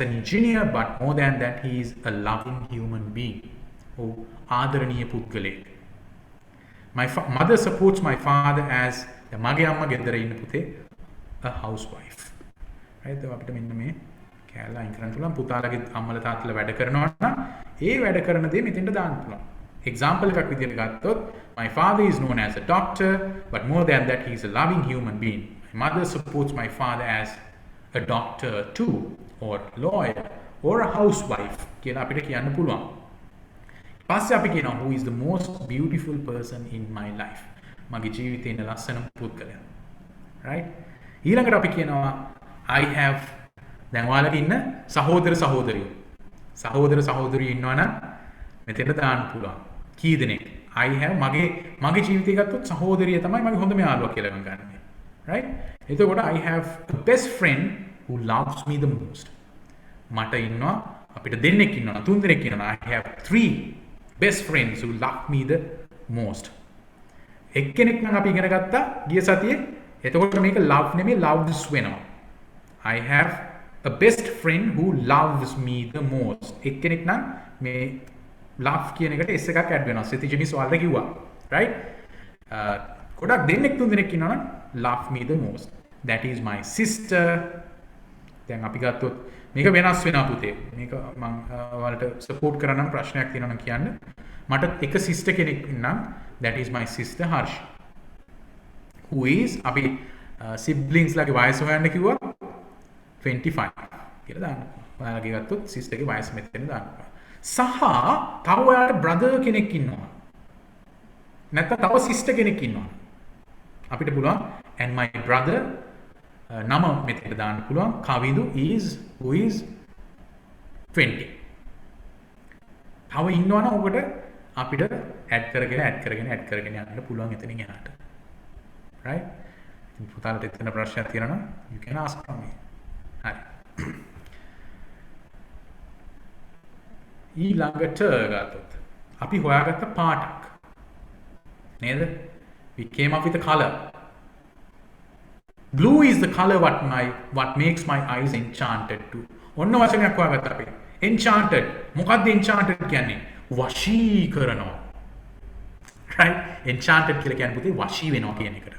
an engineer but more than that he is a loving human being. ආදරණීය පුද්ගලයෙක්. My mother supports my father as මගේ අම්මා ගෙදර ඉන්න පුතේ a housewife. right? අපිට මෙන්න මේ කැලලා අයින් කරන්න පුළුවන්. පුතාලගේ අම්මලා තාත්තලා වැඩ කරනවා නම් ඒ වැඩ කරන දේ මෙතෙන්ට දාන්න පුළුවන්. example එකක් විදිහට ගත්තොත් my father is known as a doctor but more than that he is a loving human being. My mother supports my father as a doctor too or lawyer or a housewife කියලා අපිට කියන්න පුළුවන්. පස්සේ අපි කියනවා who is the most beautiful person in my life. මගේ ජීවිතේ ඉන්න ලස්සනම පුද්ගලයා. right? ඊළඟට අපි කියනවා I have දැන් ඔයාලට ඉන්න සහෝදර සහෝදරියෝ ඉන්නවා නම් මෙතෙන්ට දාන්න පුළුවන්. කී දෙනෙක්? I have මගේ ජීවිතය ගත්තොත් සහෝදරිය තමයි මගේ හොඳම යාළුවා කියලා මම ගන්නෙ. Right? එතකොට I have a best friend who loves me the most. මට ඉන්නවා අපිට දෙන්නෙක් ඉන්නවා තුන් දෙනෙක් ඉන්නවා. I have 3 best friends who love me the most. එක්කෙනෙක් නම් අපි ඉගෙන ගත්තා ගිය සතියේ. එතකොට මේක love නෙමෙයි loves වෙනවා. I have a best friend who loves me the most. එක්කෙනෙක් නම් මේ love කියන එකට s එකක් add වෙනවා. සිතිජිනිස් වලට කිව්වා. right? ගොඩක් දෙන්නෙක් තුන් දෙනෙක් ඉන්නවා නම් love me the most. That is my sister. දැන් අපි ගත්තොත් මේක වෙනස් වෙනවා පුතේ. මේක මම ඔයාලට support කරන්න ප්‍රශ්නයක් තියෙනවා නම් කියන්න. මට එක sister කෙනෙක් ඉන්නම්. That is my sister Harsh. Who is අපි siblings ලගේ වයස හොයන්න කිව්වා 25 කියලා දාන්න. ඔයාලගේ ගත්තොත් sister ගේ වයස මෙතන දාන්න. සහ තව ඔයාලට brother කෙනෙක් ඉන්නවා. නැත්නම් තව sister කෙනෙක් ඉන්නවා. අපිට පුළුවන් and my brother නම මෙතන දාන්න පුළුවන්. කවිඳු who is 20. තව ඉන්නවනම් ඔකට අපිට add කරගෙන යන්න පුළුවන් එතනින් එහාට. right? ඉතින් පුතාලට එතන ප්‍රශ්නයක් තියෙනවා නම් you can ask from me. හරි. ඊළඟට ගත්තොත් අපි හොයාගත්ත පාටක් නේද? We came up with a color. Blue is the color what makes my eyes enchanted to. ඔන්න වචනයක් හොයාගත්තා අපි. Enchanted. මොකක්ද enchanted කියන්නේ? වශී කරනවා. right? Enchanted කියලා කියන්නේ පුතේ වශී වෙනවා කියන එකට.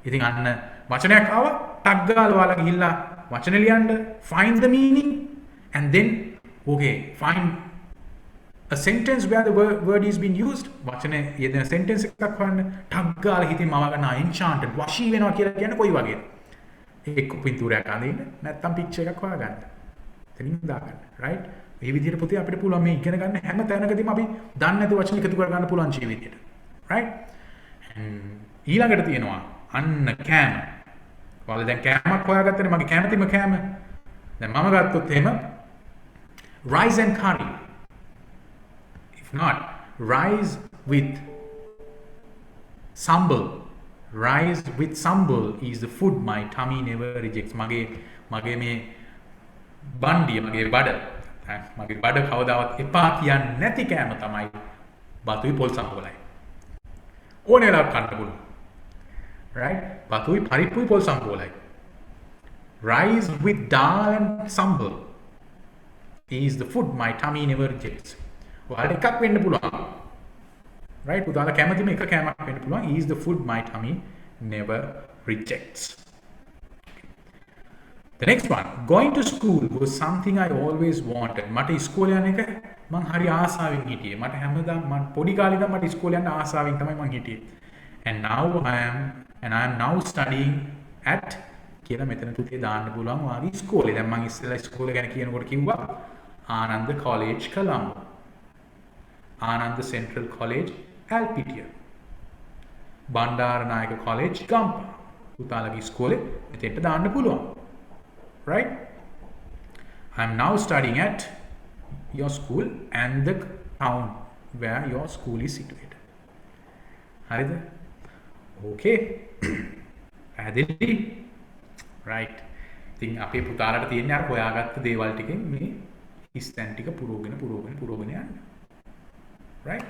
ඉතින් අන්න වචනයක් ආවා ටක් ගාලා ඔයාලා ගිහිල්ලා වචන ලියන්න find the meaning and then okay find a sentence where the word is being used. වචනේ යෙදෙන sentence එකක් හොයන්න ටක් ගාලා හිතින් මම ගන්නවා enchanted වශී වෙනවා කියලා කියන්නේ කොයි වගේද? එක්ක පින්තූරයක් අඳින්න නැත්නම් picture එකක් හොයාගන්න. එතනින් දාගන්න. right? මේ විදිහට පුතේ අපිට පුළුවන් මේ ඉගෙන ගන්න හැම තැනකදීම අපි දන්නේ නැති වචන එකතු කර ගන්න පුළුවන් ජීවිතේට. right? ඊළඟට තියෙනවා අන්න කෑම. ඔයාලා දැන් කෑමක් හොයාගත්තනේ මගේ කැමතිම කෑම. දැන් මම ගත්තොත් එහෙම rice and curry. If not rice with sambal. Rice with sambal is the food my tummy never rejects. මගේ මේ බණ්ඩිය මගේ බඩ කවදාවත් එපා කියන්නේ නැති කෑම තමයි බතුයි පොල් සම්බෝලයි. ඕනේ වෙලාවට කන්න පුළුවන්. right? බතුයි පරිප්පුයි පොල් සම්බෝලයි. Rice with dal and sambal is the food my tummy never rejects. ඔයාලට එකක් වෙන්න පුළුවන්. right? පුතාලා කැමතිම එක කෑමක් වෙන්න පුළුවන්. Is the food my tummy never rejects. The next one, going to school was something I always wanted. මට ඉස්කෝලේ යන එක මං හරි ආසාවෙන් හිටියේ. මට හැමදාම මම පොඩි කාලේ ඉඳන් මට ඉස්කෝලේ යන්න ආසාවෙන් තමයි මං හිටියේ. And now I am now studying at කියලා මෙතන තුතේ දාන්න පුළුවන් ඔයාගේ ඉස්කෝලේ. දැන් මං ඉස්සෙල්ලා ඉස්කෝලේ ගැන කියනකොට කිව්වා Ananda college Colombo. Ananda central college Elpitiya. Bandaranaike college Gampaha. පුතාලගේ ඉස්කෝලේ මෙතෙන්ට දාන්න පුළුවන්. right? I am now studying at your school and the town where your school is situated. හරිද? okay. පැහැදිලි? right. ඉතින් අපේ පුතාලට තියෙන්නේ අර හොයාගත්ත දේවල් ටිකෙන් මේ හිස්තැන් ටික පුරවගෙන යන්න. right?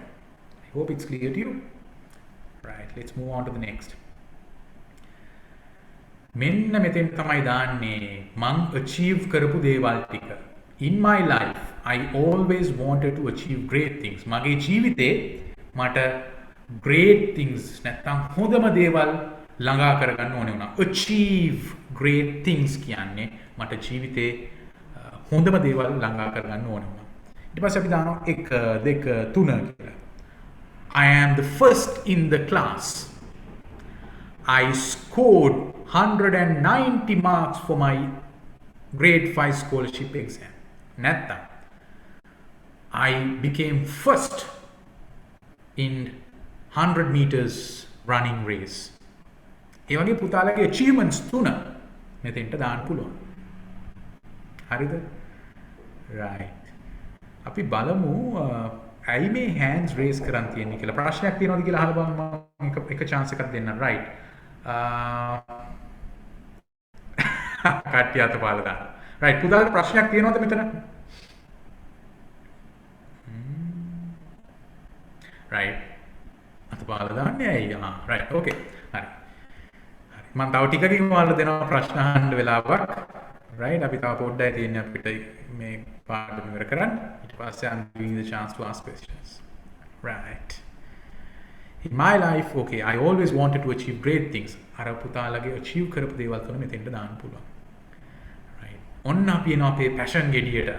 I hope it's clear to you. right. Let's move on to the next. මෙන්න මෙතෙන් තමයි දාන්නේ මං achieve කරපු දේවල් ටික. In my life I always wanted to achieve great things. මගේ ජීවිතේ මට great things නැත්තම් හොඳම දේවල් ළඟා කරගන්න ඕනේ වුණා. achieve great things කියන්නේ මට ජීවිතේ හොඳම දේවල් ළඟා කරගන්න ඕනේ වුණා. ඊට පස්සේ අපි දානවා 1 2 3 කියලා. I am the first in the class. I scored 190 marks for my grade 5 scholarship exam. නැත්තම් I became first in 100 meters running race. ඒ වගේ පුතාලගේ achievements 3 මෙතෙන්ට දාන්න පුළුවන්. හරිද? right. අපි බලමු ඇයි මේ hands raise කරන් තියෙන්නේ කියලා. ප්‍රශ්නයක් තියෙනවද කියලා අහලා බලමු. මම එක chance එකක් දෙන්නම්. right. කට්ටිය අතපාලා දාන්න. right. පුතාට ප්‍රශ්නයක් තියෙනවද මෙතන? right. අතපාලා දාන්නේ ඇයි? right. okay. හරි. මම තව ටිකකින් ඔයාලට දෙනවා ප්‍රශ්න අහන්න වෙලාවක්. right. අපි තව පොඩ්ඩයි තියෙන්නේ අපිට මේ පාඩම ඉවර කරන්න. ඊට පස්සේ I'm giving the chance to ask questions. Right. In my life, okay, I always wanted to achieve great things. අර පුතාලගේ achieve කරපු දේවල් තුන මෙතෙන්ට දාන්න පුළුවන්. right. ඔන්න අපි එනවා අපේ passion ගෙඩියට.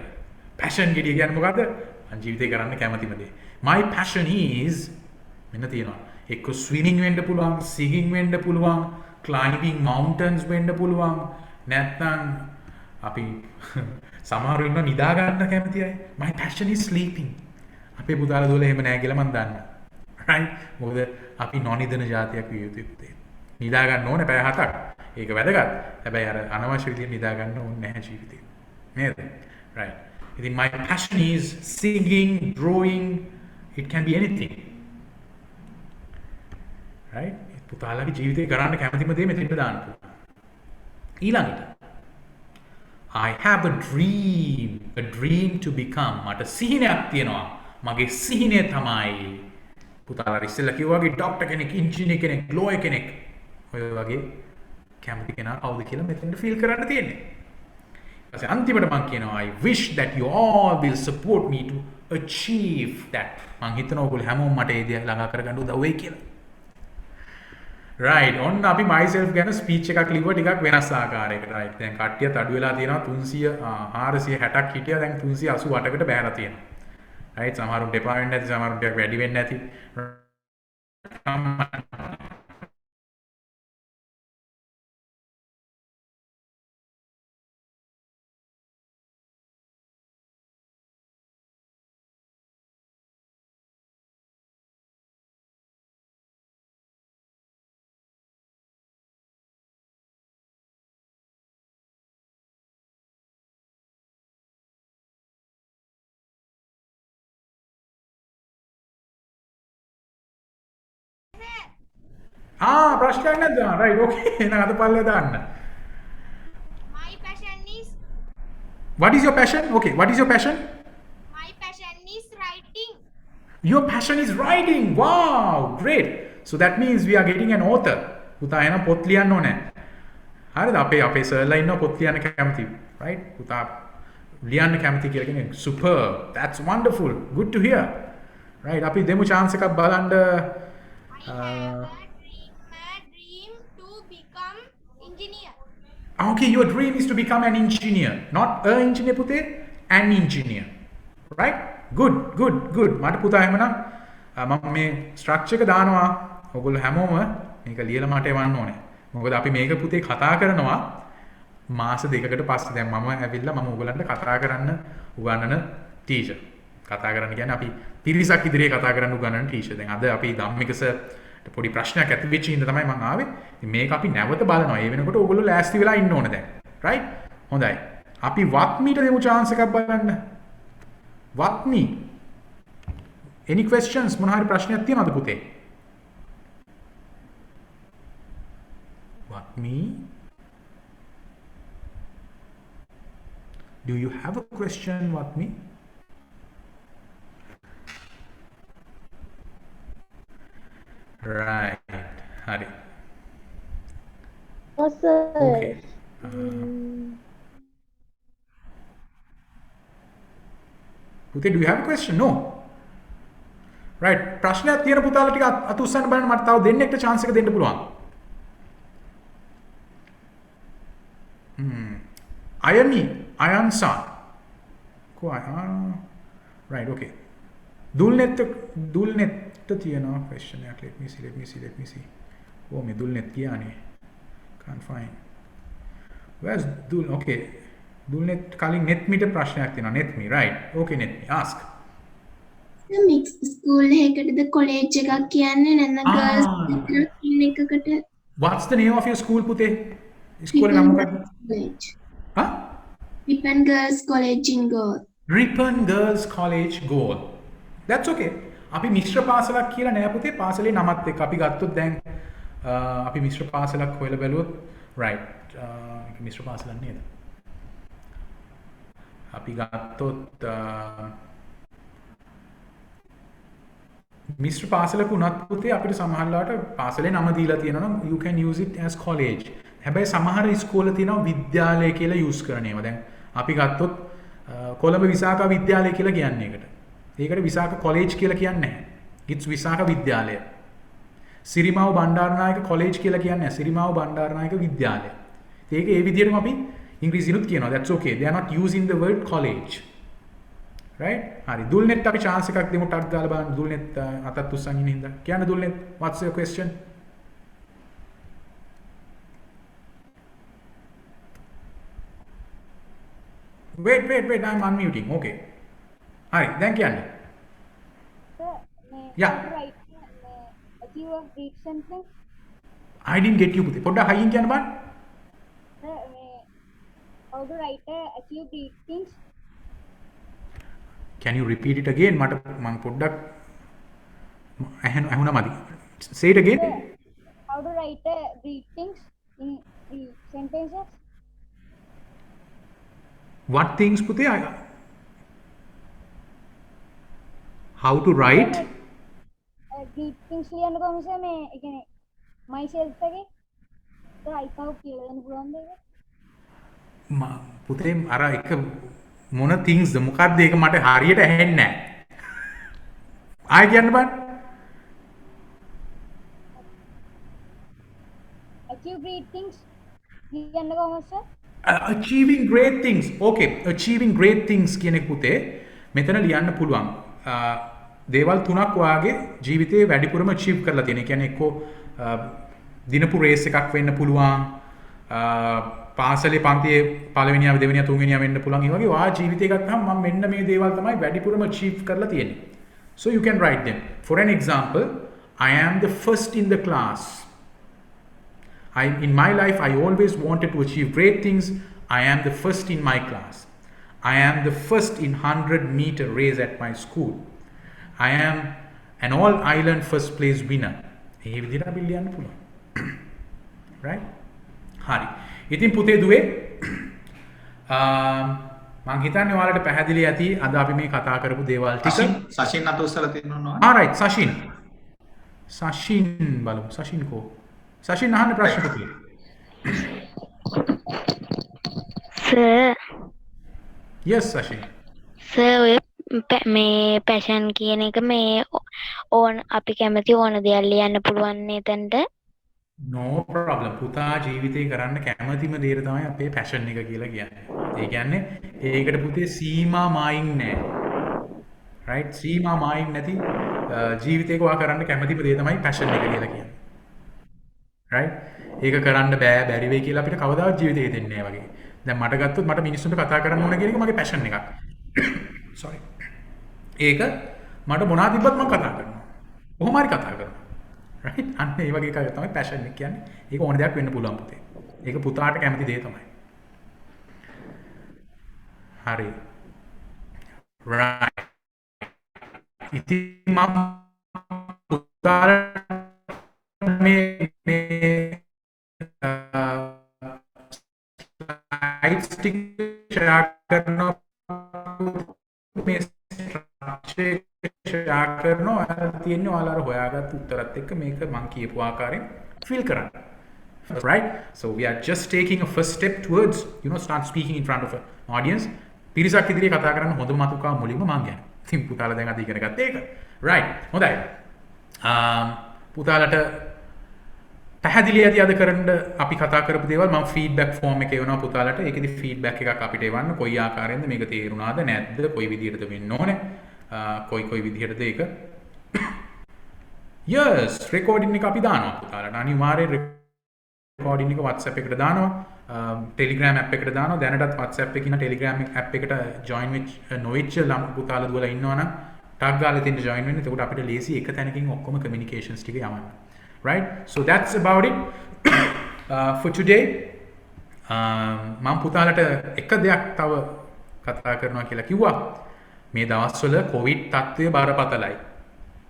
passion ගෙඩිය කියන්නේ මොකද්ද? මම ජීවිතේ කරන්න කැමතිම දේ. My passion is මෙන්න තියෙනවා. එක්ක swimming වෙන්න පුළුවන්, singing වෙන්න පුළුවන්, climbing mountains වෙන්න පුළුවන්. නැත්නම් අපි සමහරව ඉන්න නිදා ගන්න කැමති අය. My passion is sleeping. අපේ පුතාලා දුවලා එහෙම නැහැ කියලා මම දන්නවා. right? මොකද අපි නොනිදන જાතියක් විය යුතුයි පුතේ. නිදා ගන්න ඕනේ පැය 7ක්. ඒක වැදගත්. හැබැයි අර අනවශ්‍ය විදිහට නිදා ගන්න ඕනේ නැහැ ජීවිතේ. නේද? right. ඉතින් my passion is singing, drawing, it can be anything. right? පුතාලාගේ ජීවිතේ කරන්න කැමතිම දේ මෙතෙන්ට දාන්න පුළුවන්. ඊළඟට I have a dream to become. මට සිහිනයක් තියෙනවා. මගේ සිහිනය තමයි පුතාලා ඉස්සෙල්ලා කිව්වා වගේ ડોක්ටර් කෙනෙක්, ඉන්ජිනියර් කෙනෙක්, ලෝයර් කෙනෙක්. ඔය වගේ කැමති කෙනා කවුද කියලා මෙතෙන්ට ෆීල් කරන්න තියෙන්නේ. ඊපස්සේ අන්තිමට මම කියනවා I wish that you all will support me to achieve that. මම හිතනවා ඔයගොල්ලෝ හැමෝම මට ඒ දේ ළඟා කරගන්න උදව් වෙයි කියලා. right. ඔන්න අපි myself ගැන ස්පීච් එකක් ලිව්වා ටිකක් වෙනස් ආකාරයකට. right. දැන් කට්ටියත් අඩු වෙලා තියෙනවා 460ක් හිටියා දැන් 388කට බැහැලා තියෙනවා. right. සමහරුන්ට එපා වෙන්නේ නැති, සමහරුන්ට ටිකක් වැඩි වෙන්නේ නැති. ප්‍රශ්නයක් නැද්ද? right. okay. එහෙනම් අද පල්ලේ දාන්න. My passion is What is your passion? Okay. What is your passion? my passion is writing. Your passion is writing. Wow, great. So that means we are getting an author. පුතා එන පොත් ලියන්න ඕනේ. හරිද? අපේ සර්ලා ඉන්නවා පොත් ලියන්න කැමති. right? පුතා ලියන්න කැමති කියලා කියන්නේ superb. That's wonderful. Good to hear. right. අපි දෙමු chance එකක් බලන්න. I have a dream to become engineer. Okay, your dream is to become an engineer. Not a engineer පුතේ, an engineer. Right? Good. මට පුතා එහෙමනම් මම මේ ස්ට්‍රක්චර් එක දානවා. ඔයගොල්ලෝ හැමෝම මේක ලියලා මට එවන්න ඕනේ. මොකද අපි මේක පුතේ කතා කරනවා මාස දෙකකට පස්සේ. දැන් මම ඇවිල්ලා මම ඔයගොල්ලන්ට කතා කරන්න උගන්වන ටීචර්. කතා කරන්න කියන්නේ අපි පිරිසක් ඉදිරියේ කතා කරන්න උගන්වන ටීචර්. දැන් අද අපි ධම්මික සර් පොඩි ප්‍රශ්නයක් ඇති වෙච්ච ඉඳ තමයි මම ආවේ. ඉතින් මේක අපි නැවත බලනවා. ඒ වෙනකොට ඔයගොල්ලෝ ලෑස්ති වෙලා ඉන්න ඕනේ දැන්. right? හොඳයි. අපි වත්මීට දෙමු chance එකක් බලන්න. වත්මී. any questions? මොන හරි ප්‍රශ්නයක් තියෙනවද පුතේ? වත්මී. Do you have a question, Watmi? Right. Hari. No, sir. Okay. Pute, do you have a question? No. Right. ප්‍රශ්නයක් තියෙන පුතාලා ටික අත උස්සන්න බලන්න මට තව දෙන්නෙක්ට chance එක දෙන්න පුළුවන්. Ayansa. Right, okay. Dulnet තියෙනවා question එකක්. Let me see. Oh, මේ Dulnet කියන්නේ. Can't find. Where's Dul? Okay. Dulnet කලින් netme ප්‍රශ්නයක් තියෙනවා. netme, right. Okay, netme. Ask. Mix school එකකටද කොලේජ් එකක් කියන්නේ නැත්නම් ගර්ල්ස් විතරක් ඉන්න එකකට What's the name of your school, Pute? ඉස්කෝලේ නම මොකක්ද? College. හා? Ripon Girls College in Goa. Ripon Girls College Goal. That's okay. අපි මිශ්‍ර පාසලක් කියලා නෑ පුතේ පාසලේ නමත් එක්ක අපි ගත්තොත් දැන් අපි මිශ්‍ර පාසලක් හොයලා බැලුවොත් right ඒක මිශ්‍ර පාසලක් නේද? අපි ගත්තොත් මිශ්‍ර පාසලක උනත් පුතේ අපිට සමහරලාට පාසලේ නම දීලා තියෙනවා නම් you can use it as college. හැබැයි සමහර ඉස්කෝල තියෙනවා විද්‍යාලය කියලා use කරන ඒවා. දැන් අපි ගත්තොත් කොළඹ විසාකා විද්‍යාලය කියලා කියන්නේ ඒකට. ඒකට විසාක කොලෙජ් කියලා කියන්නේ නැහැ. it's Visakha Vidyalaya. සිරිමාව Bandaranaike college කියලා කියන්නේ නැහැ. සිරිමාව බණ්ඩාරනායක විද්‍යාලය. ඒක ඒ විදිහටම අපි ඉංග්‍රීසිනුත් කියනවා. that's okay. they are not using the word college. right? හරි. දුල්නෙත් අපි chance එකක් දෙමු ටක් ගාලා බලන්න. දුල්නෙත් අතත් උස්සන් ඉන්න හින්දා. කියන්න දුල්නෙත් what's your question? wait I'm unmuting. okay. හරි. දැන් කියන්න. Sir, Yeah. how to write achieve a great sentence? I didn't get you පුතේ. පොඩ්ඩක් හයියෙන් කියන්න බලන්න. Sir, how to write achieve great things? Can you repeat it again? මට මම පොඩ්ඩක් ඇහුණා මදි. Say it again. Sir, how to write great things in the sentences? What things පුතේ? How to write? great things ලියන්න කොහොමද sir? මේ ඒ කියන්නේ myself එකේ sir I thought කියලා දෙන්න පුළුවන්ද ඒක? පුතේ අර එක මොන things ද මොකක්ද ඒක මට හරියට ඇහෙන්නේ නැහැ. ආයෙ කියන්න බලන්න. achieve great things ලියන්න කොහොමද sir? Achieving great things. Okay, achieving great things කියන එක පුතේ මෙතන ලියන්න පුළුවන්. දේවල් තුනක් වාගේ ජීවිතේ වැඩිපුරම achieve කරලා තියෙන. ඒ කියන්නේ එක්කෝ දිනපු රේස් එකක් වෙන්න පුළුවන්. පාසලේ පන්තියේ පළවෙනියා දෙවෙනියා තුන්වෙනියා වෙන්න පුළුවන්. ඒ වගේ වා ජීවිතේ ගත්තාම මම මෙන්න මේ දේවල් තමයි වැඩිපුරම achieve කරලා තියෙන්නේ. So you can write them. For an example, I am the first in the class. In my life, I always wanted to achieve great things. I am the first in my class. I am the first in 100-meter race at my school. I am an all-island first place winner. ඒ විදිහට අපි ලියන්න පුළුවන්. right? හරි. ඉතින් පුතේ දුවේ මං හිතන්නේ ඔයාලට පැහැදිලි ඇති අද අපි මේ කතා කරපු දේවල් ටික. සශින් අත උස්සලා තියෙනවා. right, සශින් බලමු. සශින් කෝ? සශින් අහන්න ප්‍රශ්න පුතේ. Sir, yes සශින්. sir ඔය මේ පැෂන් කියන එක මේ ඕන අපි කැමති ඕන දෙයක් ලියන්න පුළුවන් නේතන්ට? no problem. පුතා ජීවිතේ කරන්න කැමතිම දේ තමයි අපේ පැෂන් එක කියලා කියන්නේ. ඒ කියන්නේ ඒකට පුතේ සීමා මායින් නැහැ. right? සීමා මායින් නැති ජීවිතේක ඔයා කරන්න කැමතිම දේ තමයි පැෂන් එක කියලා කියන්නේ. right? ඒක කරන්න බෑ බැරි වෙයි කියලා අපිට කවදාවත් ජීවිතේ හිතෙන්නේ නැහැ වගේ. දැන් මට ගත්තොත් මට මිනිස්සුන්ට කතා කරන්න ඕන කියන එක මගේ පැෂන් එකක්. sorry. ඒක මට මොනවා තිබ්බත් මම කතා කරනවා. කොහොම හරි කතා කරනවා. right? අන්න ඒ වගේ එකක් තමයි පැෂන් එක කියන්නේ. ඒක ඕන දෙයක් වෙන්න පුළුවන් පුතේ. ඒක පුතාට කැමති දේ තමයි. හරි. right. ඉතින් මම පුතාට මේ slides ටික share කරනවා මේ structure share කරනවා තියෙන්නේ ඔයාලා අර හොයාගත්ත උත්තරත් එක්ක මේක මම කියපු ආකාරයෙන් fill කරන්න. right? So we are just taking a first step towards start speaking in front of an audience. පිරිසක් ඉදිරියේ කතා කරන්න හොඳම මාතෘකාව මුලින්ම මම කියන්නේ. ඉතින් පුතාලා දැන් අද ඉගෙන ගත්ත ඒක. right. හොඳයි. පුතාලට පැහැදිලි ඇති අද කරන්න අපි කතා කරපු දේවල් මම ෆීඩ්බැක් ෆෝම් එකේ එවනවා පුතාලට. ඒකෙදි ෆීඩ්බැක් එකක් අපිට එවන්න කොයි ආකාරයෙන්ද මේක තේරුණාද නැද්ද කොයි විදිහටද වෙන්න ඕනේ කොයි විදිහටද ඒක yes රෙකෝඩින් එක අපි දානවා පුතාලට අනිවාර්යෙන් රෙකෝඩින් එක WhatsApp එකට දානවා Telegram app එකට දානවා දැනටත් WhatsApp එකේ ඉන්න Telegram app එකට join නොවෙච්ච පුතාලා දුවලා ඉන්නවනම් ටග් ගාලා එතෙන්ට join වෙන්න. එතකොට අපිට ලේසි එක තැනකින් ඔක්කොම communications ටික යවන්න. right? So that's about it for today. මම පුතාලට එක දෙයක් තව කතා කරනවා කියලා කිව්වා. මේ දවස්වල කොවිඩ් තත්ත්වය බරපතලයි.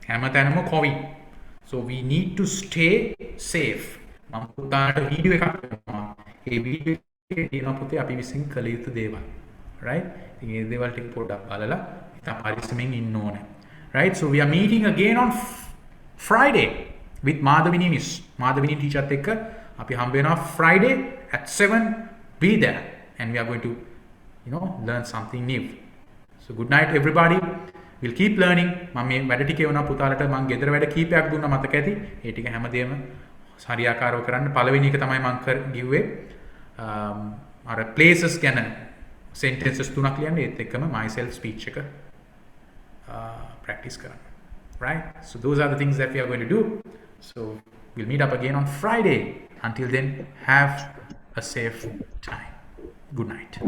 හැමතැනම Covid. So we need to stay safe. මම පුතාලට වීඩියෝ එකක් කරනවා. ඒ වීඩියෝ එකේ තියෙන පුතේ අපි විසින් කළ යුතු දේවල්. Right? ඉතින් ඒ දේවල් ටික පොඩ්ඩක් බලලා ඉතින් පරිස්සමෙන් ඉන්න ඕනේ. Right? So we are meeting again on Friday with Madhavini Miss. Madhavini teacher එක්ක අපි හම්බ වෙනවා Friday at 7. Be there and we are going to learn something new. So good night everybody. We'll keep learning. මම මේ වැඩ ටික එවනවා පුතාලට. මම ගෙදර වැඩ කීපයක් දුන්නා මතක ඇති. ඒ ටික හැමදේම හරියාකාරව කරන්න. පළවෙනි එක තමයි මම කිව්වේ අර places ගැන sentences 3ක් ලියන්න. ඒත් එක්කම myself speech එක practice කරන්න. Right? So those are the things that we are going to do. So we'll meet up again on Friday. Until then, have a safe time. Good night.